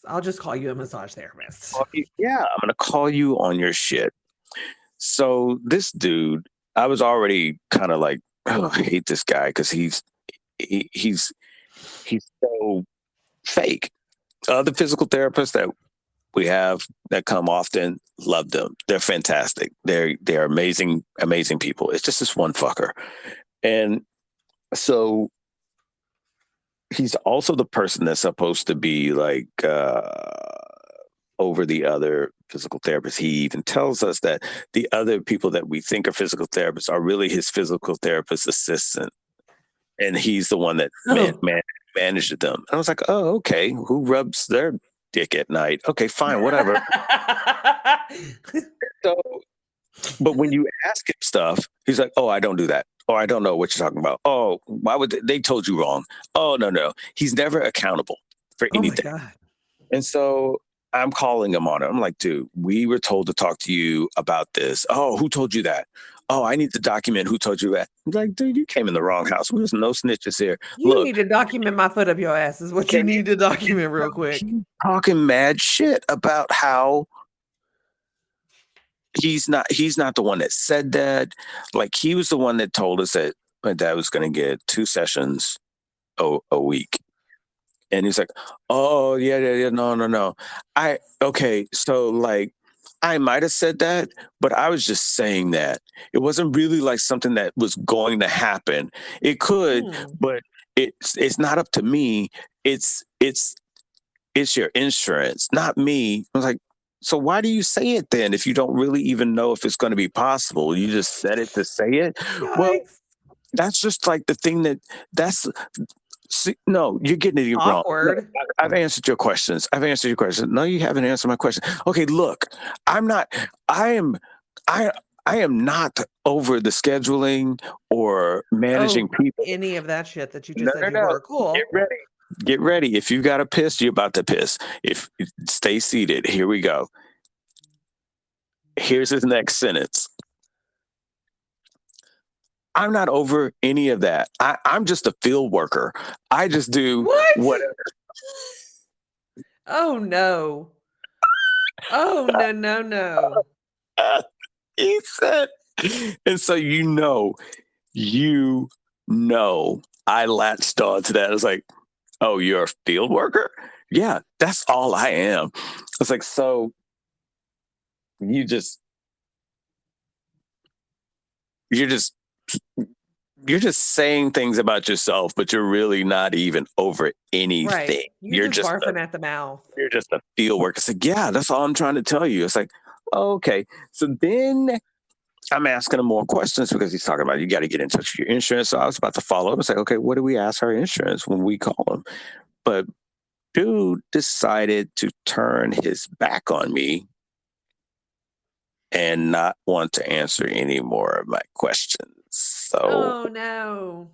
I'll just call you a massage therapist. Yeah, I'm going to call you on your shit. So this dude, I was already kind of like, oh, I hate this guy because he's so fake. The physical therapists that we have that come often, love them. They're fantastic. They're amazing people. It's just this one fucker. And so he's also the person that's supposed to be like over the other physical therapists. He even tells us that the other people that we think are physical therapists are really his physical therapist assistant, and he's the one that managed them. And I was like, oh, okay, who rubs their dick at night? Okay, fine, whatever. So, but when you ask him stuff, he's like, oh, I don't do that. Oh, I don't know what you're talking about. Oh, why would they told you wrong? Oh, no. He's never accountable for anything. Oh my God. And so I'm calling him on it. I'm like, dude, we were told to talk to you about this. Oh, who told you that? Oh, I need to document who told you that. I'm like, dude, you came in the wrong house. There's no snitches here. You need to document my foot up your ass is what you need to document real quick. Talking mad shit about how he's not the one that said that. Like, he was the one that told us that my dad was going to get 2 sessions a week. And he's like, oh, yeah, no. Okay, so like, I might have said that, but I was just saying that. It wasn't really like something that was going to happen. It could, but it's not up to me. It's your insurance, not me. I was like, so why do you say it then if you don't really even know if it's going to be possible? You just said it to say it? Yikes. Well, that's just like the thing no, you're getting it wrong. Awkward. I've answered your questions. No, you haven't answered my question. Okay, look, I am not over the scheduling or managing people. Any of that shit that you just said you were. Cool. Get ready. If you got to piss, you're about to piss. Stay seated. Here we go. Here's his next sentence. I'm not over any of that. I'm just a field worker. I just do whatever. Oh, no. Oh, no. He said, and so I latched on to that. I was like, oh, you're a field worker? Yeah, that's all I am. I was like, so you're just saying things about yourself, but you're really not even over anything. Right. You're just barfing at the mouth. You're just a field worker. It's like, yeah, that's all I'm trying to tell you. It's like, oh, okay. So then I'm asking him more questions because he's talking about you got to get in touch with your insurance. So I was about to follow up and say, okay, what do we ask our insurance when we call him? But dude decided to turn his back on me and not want to answer any more of my questions. So, oh no,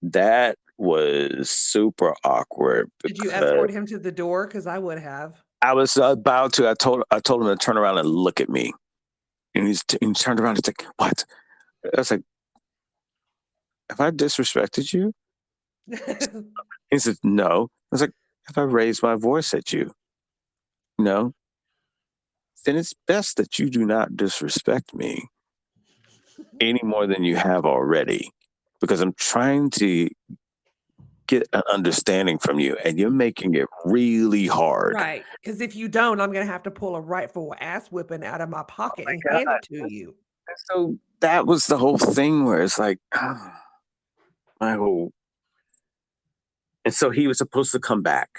that was super awkward. Did you escort him to the door? Because I would have. I was about to. I told him to turn around and look at me, and he turned around and like, "What?" I was like, "Have I disrespected you?" He said, "No." I was like, "Have I raised my voice at you?" No. Then it's best that you do not disrespect me any more than you have already, because I'm trying to get an understanding from you, and you're making it really hard. Right, because if you don't, I'm going to have to pull a rightful ass whipping out of my pocket and hand it to you. And so that was the whole thing where it's like, my whole. And so he was supposed to come back.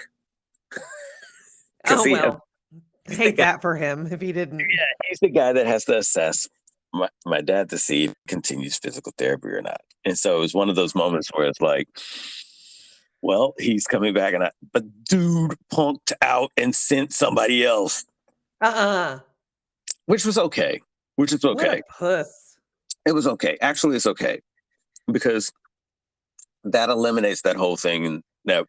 Oh, well. Hate that for him if he didn't. Yeah, he's the guy that has to assess my dad to see if he continues physical therapy or not. And so it was one of those moments where it's like, well, he's coming back, but dude punked out and sent somebody else. Which was okay. What a puss. It was okay. Actually, it's okay. Because that eliminates that whole thing, and that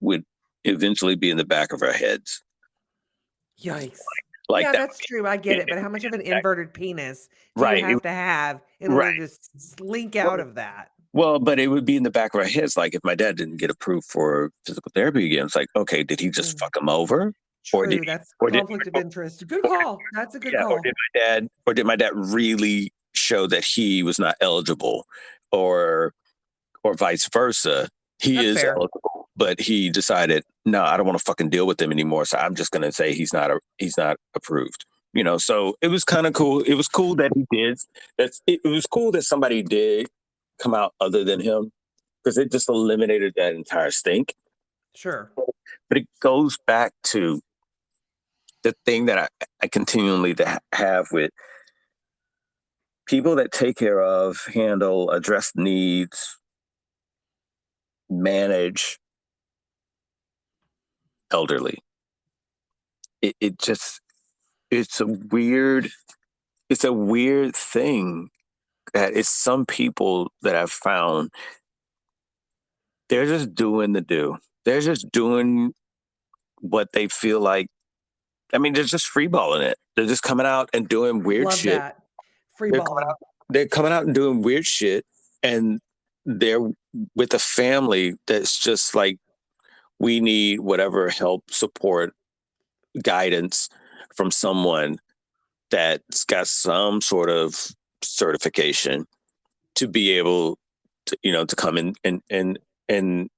would eventually be in the back of our heads. Yikes. Like yeah, that's true. I get it. But how much of an inverted penis do you have to have in order to slink out of that? Well, but it would be in the back of our heads. Like if my dad didn't get approved for physical therapy again, it's like, okay, did he just fuck him over? True, that's conflict of interest. Good call. That's a good call. Or did my dad really show that he was not eligible, or vice versa? He is eligible, but he decided, no, I don't want to fucking deal with him anymore. So I'm just going to say he's not approved. You know, so it was kind of cool. It was cool that he did. It was cool that somebody did come out other than him because it just eliminated that entire stink. Sure. But it goes back to the thing that I continually have with people that take care of, handle, address needs, manage elderly. It just, it's a weird thing that it's some people that I've found, they're just doing the do. They're just doing what they feel like. I mean, they're just freeballing it. They're just coming out and doing weird Love shit. that. Free balling. They're coming out and doing weird shit, and they're with a family that's just like, we need whatever help, support, guidance from someone that's got some sort of certification to be able to, to come in and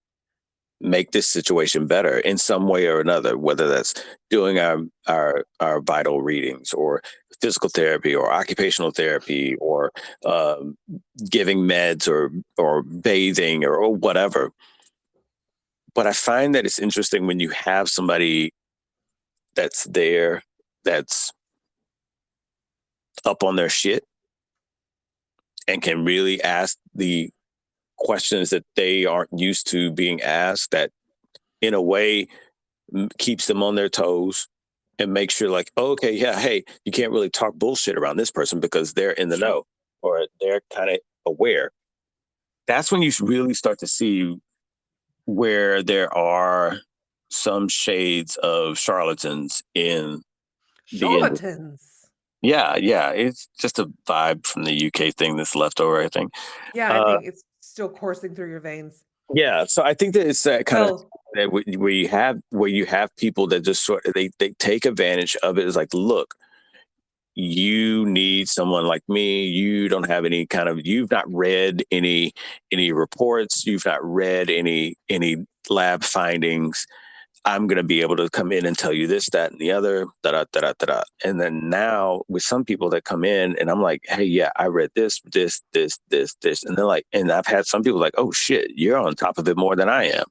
make this situation better in some way or another, whether that's doing our vital readings or physical therapy or occupational therapy or giving meds or bathing or whatever. But I find that it's interesting when you have somebody that's there, that's up on their shit and can really ask the questions that they aren't used to being asked, that in a way keeps them on their toes and make sure like, oh, okay, yeah, hey, you can't really talk bullshit around this person because they're in the know or they're kind of aware. That's when you really start to see where there are some shades of charlatans in the industry. Charlatans. Yeah, it's just a vibe from the UK thing that's left over, I think. Yeah, I think it's still coursing through your veins. Yeah, so I think that it's that kind of that where you have people that just sort of they take advantage of it. It's like, look, you need someone like me. You don't have any kind of, you've not read any reports. You've not read any lab findings. I'm going to be able to come in and tell you this, that, and the other, da da da da da. And then now with some people that come in and I'm like, hey, yeah, I read this, and they're like, and I've had some people like, oh shit, you're on top of it more than I am.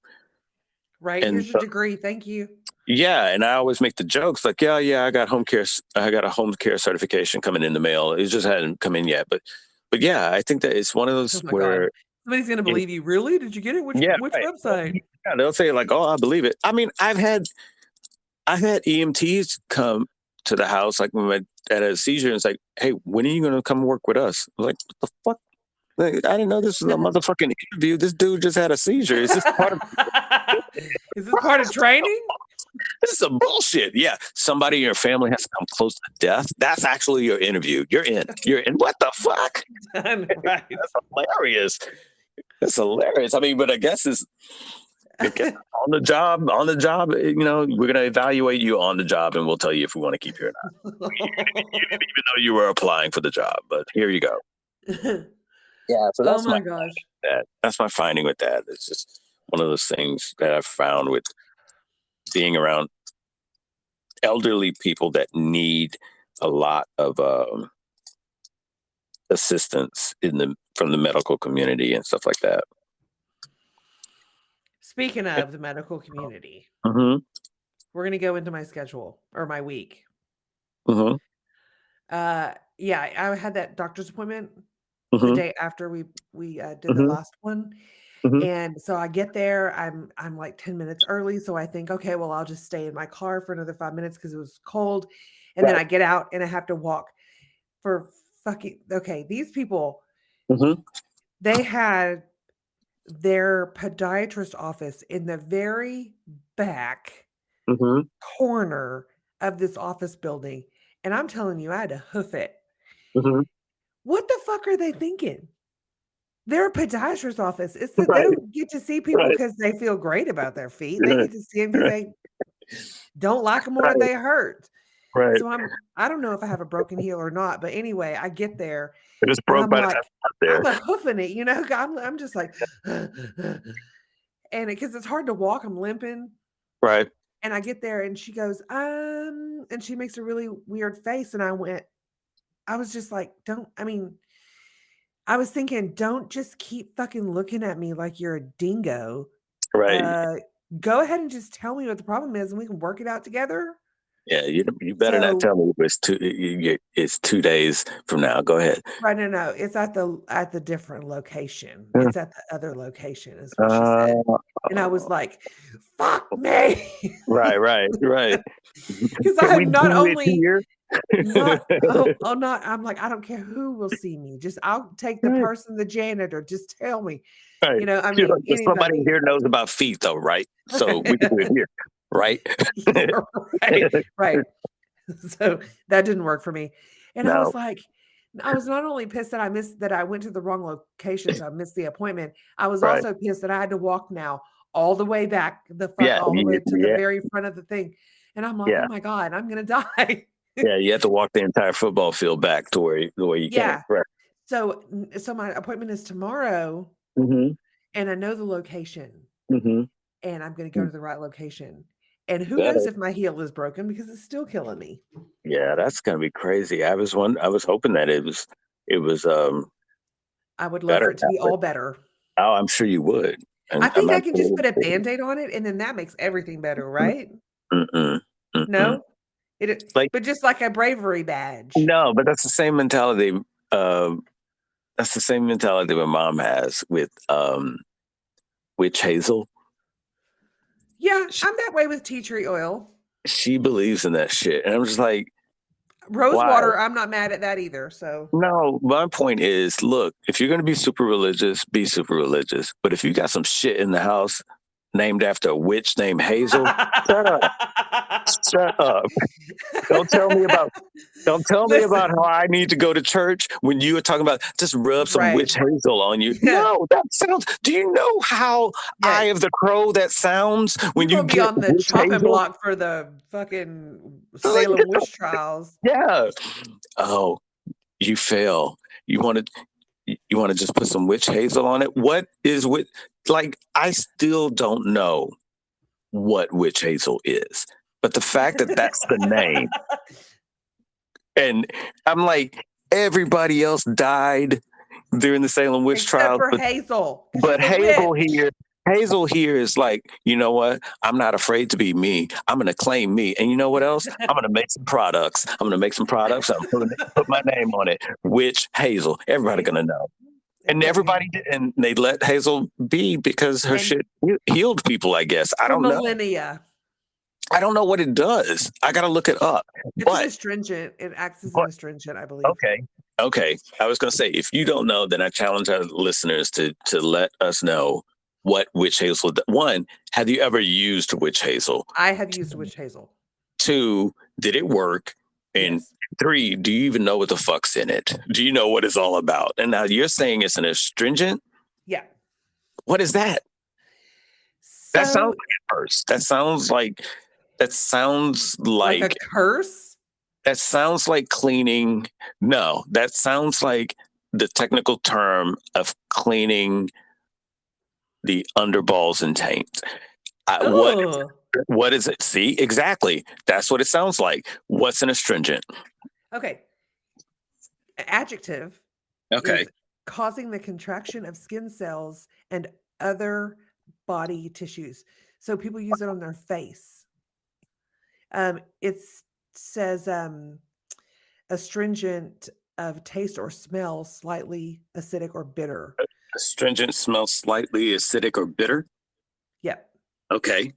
Right. And here's your degree. Thank you. yeah, and I always make the jokes like, yeah, I got a home care certification coming in the mail. It just hadn't come in yet, but yeah, I think that it's one of those where God. Somebody's gonna believe you. Really? Did you get it? Which right. website? Yeah, they'll say like, oh, I believe it. I mean, I've had EMTs come to the house like when my dad had a seizure, and it's like, hey, when are you going to come work with us? I'm like, what the fuck? Like, I didn't know this was a motherfucking interview. This dude just had a seizure. Is this part of? Is this part of training? This is some bullshit. Yeah, somebody in your family has to come close to death. That's actually your interview. You're in. What the fuck? Right. That's hilarious. That's hilarious. I mean, but I guess it's on the job. We're going to evaluate you on the job, and we'll tell you if we want to keep you or not. Even though you were applying for the job, but here you go. Yeah. So that's my gosh. That's my finding with that. It's just one of those things that I've found with being around elderly people that need a lot of assistance from the medical community and stuff like that. Speaking of the medical community, Mm-hmm. we're gonna go into my schedule or my week. Mm-hmm. Yeah, I had that doctor's appointment Mm-hmm. the day after we did the Mm-hmm. last one. Mm-hmm. And so I get there, I'm like 10 minutes early. So I think, okay, well, I'll just stay in my car for another 5 minutes because it was cold. And then I get out and I have to walk for these people, they had their podiatrist office in the very back corner of this office building. And I'm telling you, I had to hoof it. What the fuck are they thinking? They're a podiatrist office. It's that they don't get to see people because they feel great about their feet. They get to see them because they don't like them or they hurt. Right. So I don't know if I have a broken heel or not, but anyway, I get there. It just broke by the time I'm a hoofing it, I'm just like, and because it's hard to walk, I'm limping. Right. And I get there and she goes, and she makes a really weird face. And I was just like, I was thinking, don't just keep fucking looking at me like you're a dingo. Right. Go ahead and just tell me what the problem is, and we can work it out together. Yeah, you better not So tell me it's 2 days from now. Go ahead. right, no, it's at the different location. Uh, It's at the other location, is what she said. And I was like, "Fuck me," right. because Can I we am not do it only here? not. I'm like, I don't care who will see me. Just I'll take the Right. person, the janitor. Just tell me. I You're mean, like, "There's somebody anybody. here knows about feet, though, right? So we can do it here, right?" Right, right. So that didn't work for me. And I was No. like, I was not only pissed that I went to the wrong location, so I missed the appointment. I was Right. also pissed that I had to walk now all the way back, Yeah. all the way to the Yeah. very front of the thing. And I'm like, Yeah. oh my God, I'm gonna die. Yeah. You have to walk the entire football field back to where you came. Yeah. Right. So my appointment is tomorrow, Mm-hmm. and I know the location, Mm-hmm. and I'm gonna go to the right location. And who That knows is, if my heel is broken because it's still killing me. yeah, that's gonna be crazy. I was hoping that it was I would love for better it to now, be but all better. I'm sure you would. I And I'm think I can just absolutely put a sure. Band-Aid on it, and then that makes everything better, right? Mm-mm. Mm-mm. No? It Like, but just like a bravery badge. no, but that's the same mentality. That's the same mentality my mom has with Witch Hazel. Yeah, She, I'm that way with tea tree oil. she believes in that shit, and I'm just like, Rose why? water, I'm not mad at that either, so No, my point is, look, if you're gonna be super religious, be super religious. But if you got some shit in the house named after a witch named Hazel, shut up, shut up. Don't tell me about Don't tell me about Listen, how I need to go to church when you were talking about just rub some right. witch hazel on you. Yeah, No, that sounds. Do you know how yeah. Eye of the Crow that sounds You're when you gonna be get on the witch chopping hazel? block for the fucking Like, Salem witch trials. yeah. Oh, you fail. You want to. You want to just put some witch hazel on it? What is witch? Like, I still don't know what witch hazel is, but the fact that that's the name, and I'm like, everybody else died during the Salem witch Except trials, for Hazel, because but she's a witch. Hazel here is like, you know what? I'm not afraid to be me. I'm going to claim me. And you know what else? I'm going to make some products. I'm going to make some products. Put my name on it. Witch Hazel. Everybody going to Hazel. know. And Everybody everybody did, and they let Hazel be because her and shit healed people, I guess. I for don't know. millennia. I don't know what it does. I got to look it up. It's an But, astringent. It acts as an but astringent, I believe. okay. Okay. I was going to say, if you don't know, then I challenge our listeners to let us know what witch hazel. One, have you ever used witch hazel? I have used witch hazel. Two, did it work? And Yes. three, do you even know what the fuck's in it? Do you know what it's all about? And now you're saying it's an astringent. Yeah. What is that? That sounds So like a curse. That sounds like like a curse? that sounds like cleaning. No, that sounds like the technical term of cleaning the underballs and taint. Oh. What is it? See, exactly. That's what it sounds like. What's an astringent? Okay. Adjective Okay. is causing the contraction of skin cells and other body tissues. So people use it on their face. It says astringent of taste or smell, slightly acidic or bitter. Astringent smells slightly acidic or bitter. Yep. Okay.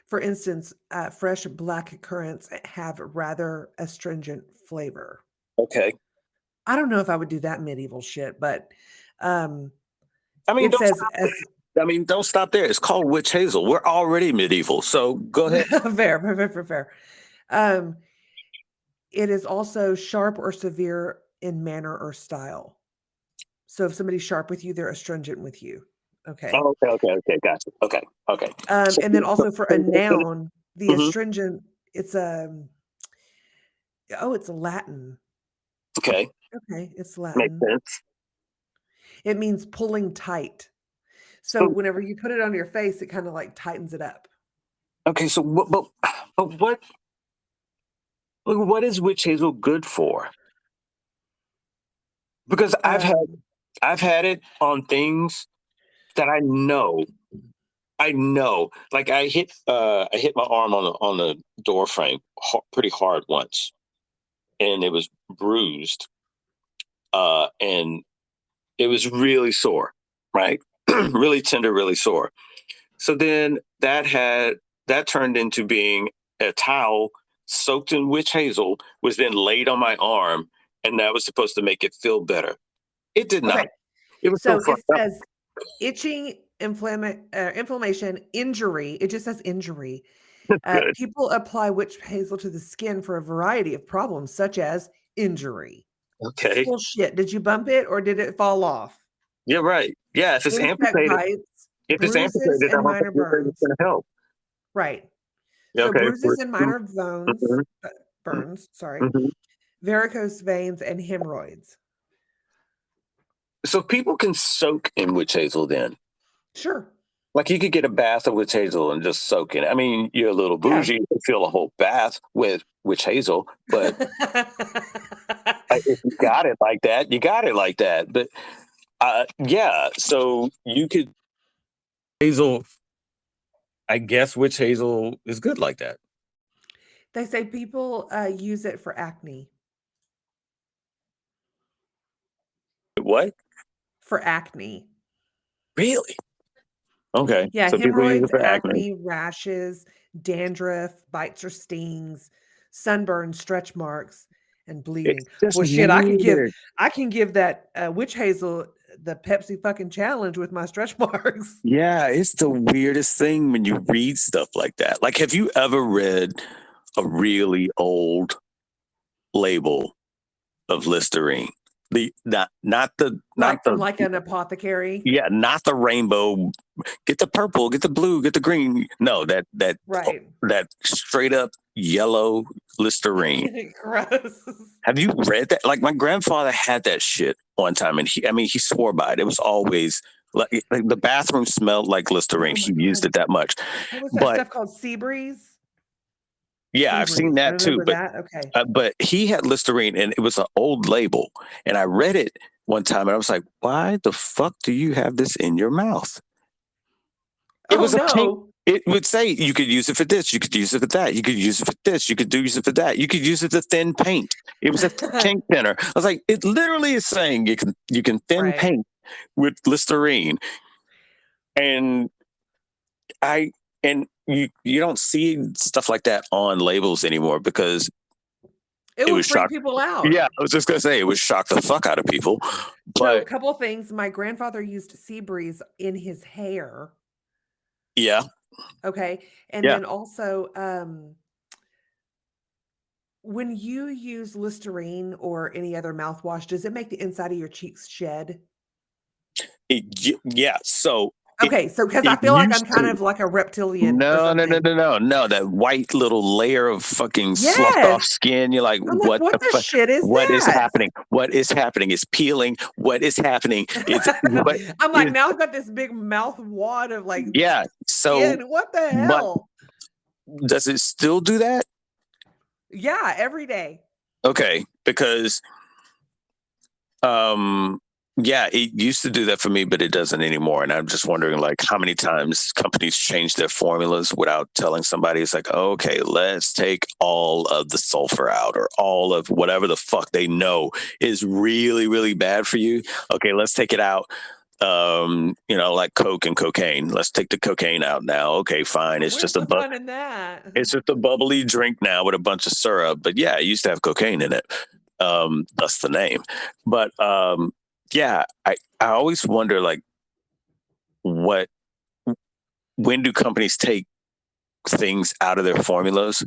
For instance, fresh black currants have rather astringent flavor. Okay. I don't know if I would do that medieval shit, but I mean, it says don't stop there. It's called witch hazel. We're already medieval, so go ahead. fair. It is also sharp or severe in manner or style. So if somebody's sharp with you, they're astringent with you. Okay. Oh, okay. Gotcha. Okay. And then also for a noun, the Mhm. astringent, it's it's Latin. Okay. Okay, it's Makes Latin. sense. It means pulling tight. So So, whenever you put it on your face, it kind of like tightens it up. okay. So, what is witch hazel good for? Because I've Um, had it on things that I know. Like I hit my arm on the door frame pretty hard once, and it was bruised, and it was really sore, right? Really tender, really sore. So then that turned into being a towel soaked in witch hazel was then laid on my arm, and that was supposed to make it feel better. It did not. okay. It was so So it fucked up. says itching, inflammation, injury. It just says injury. Good. People apply witch hazel to the skin for a variety of problems, such as injury. Okay. Bullshit. Did you bump it or did it fall off? You're right. Yeah, if it's Insect amputated, bites, if it's bruises, amputated, I and don't think minor it's burns. going to help. Right. Yeah, So okay. bruises and minor bones, Mhm, burns, sorry, mhm. varicose veins, and hemorrhoids. So people can soak in witch hazel then. Sure. Like you could get a bath of witch hazel and just soak in it. I mean, you're a little Yeah. bougie to fill a whole bath with witch hazel, but if you got it like that, you got it like that. But yeah, so you could hazel. I guess witch hazel is good like that. They say people use it for acne. What? For acne. Really? Okay. Yeah, So people use it hemorrhoids, for acne. acne, rashes, dandruff, bites or stings, sunburn, stretch marks, and It's bleeding. just Well, shit, weird. I can give that witch hazel the Pepsi fucking challenge with my stretch marks. Yeah, it's the weirdest thing when you read stuff like that. Like, have you ever read a really old label of Listerine? The not the not Like from the like an apothecary. yeah, not the rainbow. Get the purple, get the blue, get the green. No, Right. that straight up yellow Listerine. Gross. Have you read that? Like my grandfather had that shit one time, and he swore by it. It was always like the bathroom smelled like Listerine. Oh my He used God. it that much, What was that but stuff called? Sea breeze? yeah, Sea I've seen breeze. that too. Remember that? Okay. But he had Listerine, and it was an old label, and I read it one time, and I was like, "Why the fuck do you have this in your mouth?" It Oh was a pink. no. It would say you could use it for this, you could use it for that, you could use it for this, you could use it for that, you could use it to thin paint. It was a pink thinner. I was like, it literally is saying you can thin Right. paint with Listerine, and I and you don't see stuff like that on labels anymore because It it would was freak shock. people out. Yeah, I was just gonna say it would shock the fuck out of people, So, a but couple of things. My grandfather used sea breeze in his hair. yeah, Okay. And yeah. then also, when you use Listerine or any other mouthwash, does it make the inside of your cheeks shed? Yeah. So it Okay. So, because I it feel like I'm used kind to. of like a reptilian or No, no, no, something. no, no, no. That white little layer of fucking sloughed off Yes. skin. You're like, I'm like, what what the the fuck? shit is What is that? happening? What is happening? It's peeling. What is happening? It's what I'm like, is now I've got this big mouth wad of like yeah. So, skin. What the but hell? does it still do that? Yeah, every day. Okay, because yeah, it used to do that for me, but it doesn't anymore. And I'm just wondering, like, how many times companies change their formulas without telling somebody. It's like, okay, let's take all of the sulfur out, or all of whatever the fuck they know is really, really bad for you. Okay, let's take it out. Like Coke and cocaine. Let's take the cocaine out now. Okay, fine. Where's the fun in that? It's just a bubbly drink now with a bunch of syrup. But yeah, it used to have cocaine in it. That's the name. But yeah, I always wonder, like, what when do companies take things out of their formulas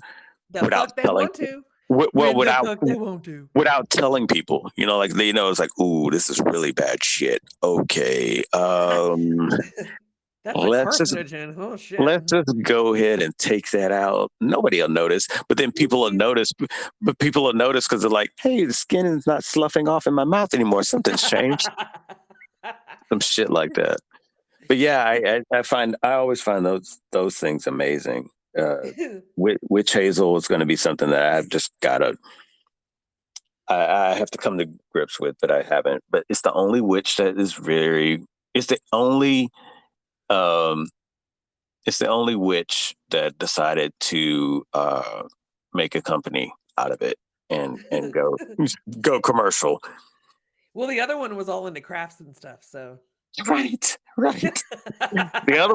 The without fuck they telling want to. well When the fuck they want to. without telling people, like they know it's like, ooh, this is really bad shit. Okay, That's a let's just carcinogen. Oh shit. let's just go ahead and take that out. Nobody will notice, but then people will Oopsies. notice. But people will notice because they're like, hey, the skin is not sloughing off in my mouth anymore. Something's changed. Some shit like that. But yeah, I always find those things amazing. Witch hazel is going to be something that I've just gotta I have to come to grips with, but I haven't. But it's the only witch that is very. It's the only. It's the only witch that decided to make a company out of it and go commercial. Well, the other one was all into crafts and stuff, so. Right. The other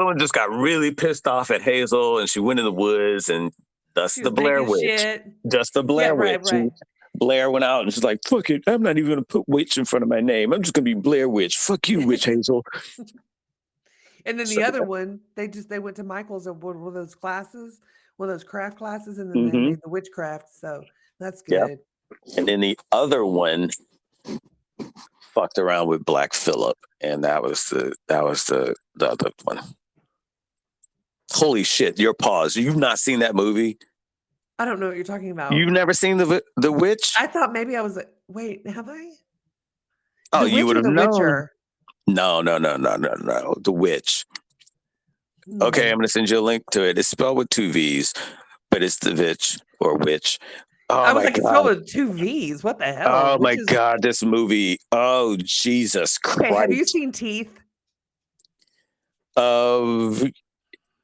one just got really pissed off at Hazel, and she went in the woods, and that's the Blair Witch. Shit. Just the Blair Witch. Right. Blair went out and she's like, "Fuck it, I'm not even gonna put witch in front of my name. I'm just gonna be Blair Witch. Fuck you, Witch Hazel." And then the other one, they went to Michael's or one of those classes, one of those craft classes, and then they made the witchcraft. So that's good. Yep. And then the other one fucked around with Black Phillip, and that was the other one. Holy shit! Your pause. You've not seen that movie? I don't know what you're talking about. You've never seen the Witch? I thought maybe I was. Wait, have I? Oh, you would have known. Witcher? No. The Witch. Okay, I'm going to send you a link to it. It's spelled with 2 V's, but it's the Witch or Witch. Oh, I was like, it's spelled with 2 V's. What the hell? Oh, my God, this movie. Oh, Jesus Christ. Okay, have you seen Teeth?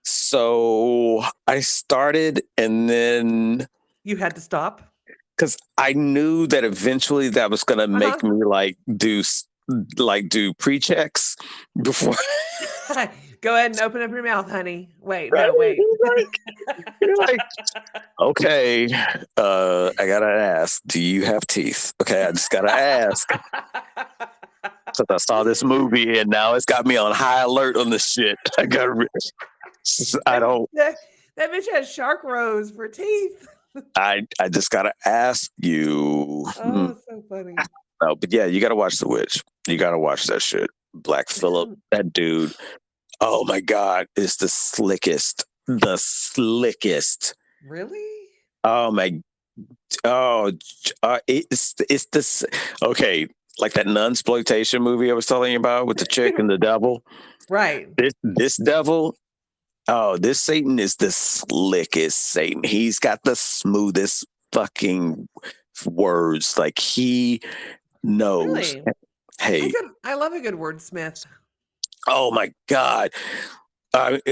So I started and then... You had to stop? Because I knew that eventually that was going to make me do pre-checks before. Go ahead and open up your mouth, honey. Wait, right? No, wait. You're like, okay, I gotta ask, do you have teeth? Okay, I just gotta ask. So I saw this movie and now it's got me on high alert on this shit. I don't. That bitch has shark rows for teeth. I just gotta ask you. Oh, so funny. No, but yeah, you gotta watch The Witch. You gotta watch that shit. Black Phillip, that dude. Oh my God, is the slickest. The slickest. Really? Oh my. Oh, it's this. Okay, like that nunsploitation movie I was telling you about with the chick and the devil. Right. This devil. Oh, this Satan is the slickest Satan. He's got the smoothest fucking words. Like he knows. Really? Hey, I love a good wordsmith. Oh my God! Like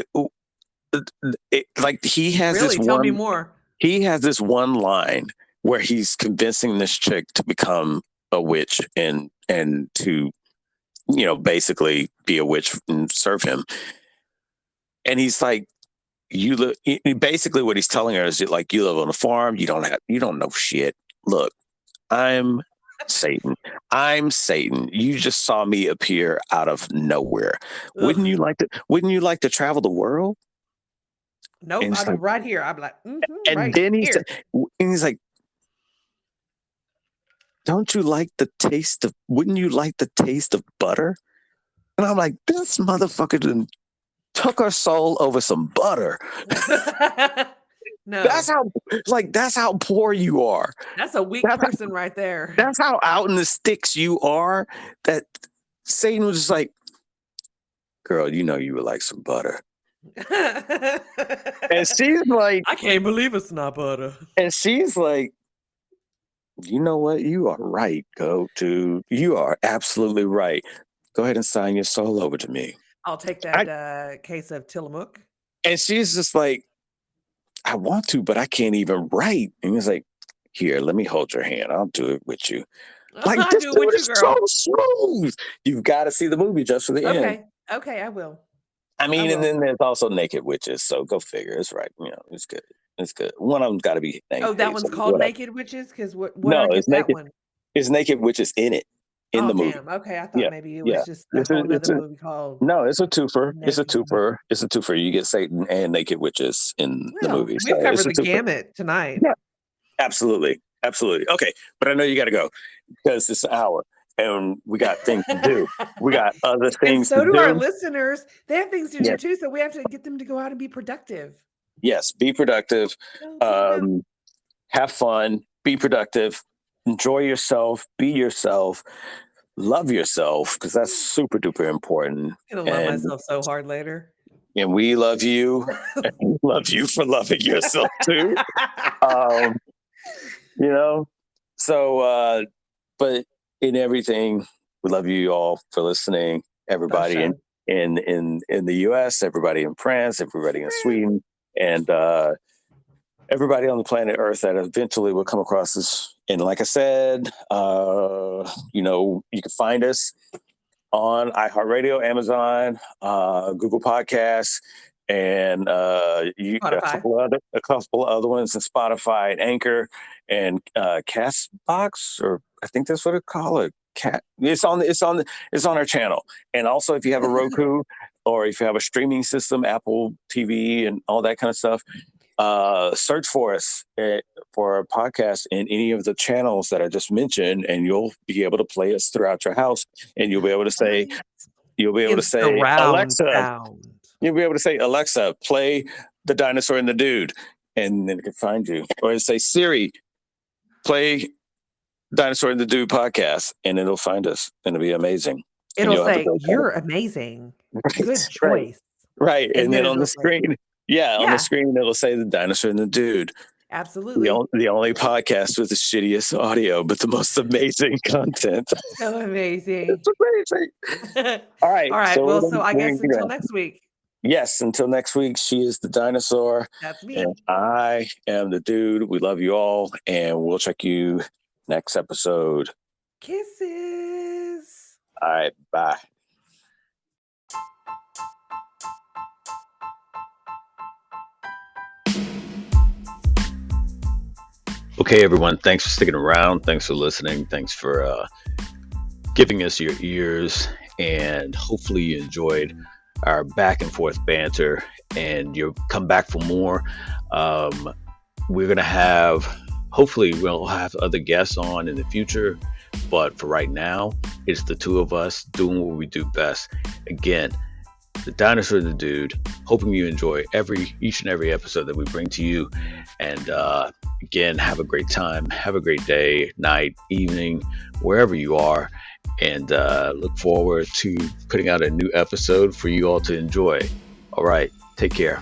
he has really? this Tell one. Me more. He has this one line where he's convincing this chick to become a witch and to, basically be a witch and serve him. And he's like, basically what he's telling her is like, you live on a farm. You don't know shit. Look, I'm Satan. You just saw me appear out of nowhere. Ugh. Wouldn't you like to travel the world? Nope, I'm like, right here. I'm like, and right then here. He's like, wouldn't you like the taste of butter? And I'm like, this motherfucker took her soul over some butter. No, that's how poor you are. That's a weak person right there. That's how out in the sticks you are. That Satan was just like, girl, you would like some butter. And she's like, I can't believe it's not butter. And she's like, you know what? You are right, dude. You are absolutely right. Go ahead and sign your soul over to me. I'll take that case of Tillamook. And she's just like, I want to, but I can't even write. And he's like, here, let me hold your hand. I'll do it with you. Like, this dude is so smooth. You've got to see the movie just for the end. Okay, I will. And then there's also Naked Witches. So go figure. It's right. It's good. It's good. One of them's got to be named. Oh, that one's called Naked Witches? Because it's Naked. One? It's Naked Witches in it. In the movie. Okay, I thought maybe it was just another movie called. No, it's a twofer. It's a twofer. You get Satan and Naked Witches in the movie. We've covered the gamut tonight. Yeah, absolutely. Okay, but I know you got to go because it's an hour and we got things to do. We got other things to do. So do our listeners. They have things to do too, so we have to get them to go out and be productive. Yes, be productive. Have fun. Be productive. Enjoy yourself, be yourself, love yourself, because that's super duper important. I'm gonna love myself so hard later. And we love you. And we love you for loving yourself too. So, but in everything, we love you all for listening. Everybody in the U.S., everybody in France, everybody in Sweden, and everybody on the planet Earth that eventually will come across this. And like I said, you can find us on iHeartRadio, Amazon, Google Podcasts, and a couple of other ones, and Spotify, and Anchor, and Castbox, or I think that's what they call it. It's on our channel. And also, if you have a Roku or if you have a streaming system, Apple TV, and all that kind of stuff, search for us for our podcast in any of the channels that I just mentioned, and you'll be able to play us throughout your house. And you'll be able to say, Alexa. Sound. You'll be able to say, Alexa, play The Dinosaur and the Dude, and then it can find you. Or say, Siri, play Dinosaur and the Dude podcast, and it'll find us, and it'll be amazing. It'll say, "You're amazing. Good choice." Right. And then on the screen, on the screen, it'll say The Dinosaur and the Dude. Absolutely. The only podcast with the shittiest audio, but the most amazing content. So amazing. It's amazing. All right. All right. So I guess until next week. Yes, until next week, she is the Dinosaur. That's me. And I am the Dude. We love you all, and we'll check you next episode. Kisses. All right. Bye. Okay, everyone. Thanks for sticking around. Thanks for listening. Thanks for giving us your ears. And hopefully you enjoyed our back and forth banter, and you'll come back for more. We're going to hopefully we'll have other guests on in the future. But for right now, it's the two of us doing what we do best. Again, the Dinosaur and the Dude, hoping you enjoy each and every episode that we bring to you. And again, have a great time. Have a great day, night, evening, wherever you are. And look forward to putting out a new episode for you all to enjoy. All right. Take care.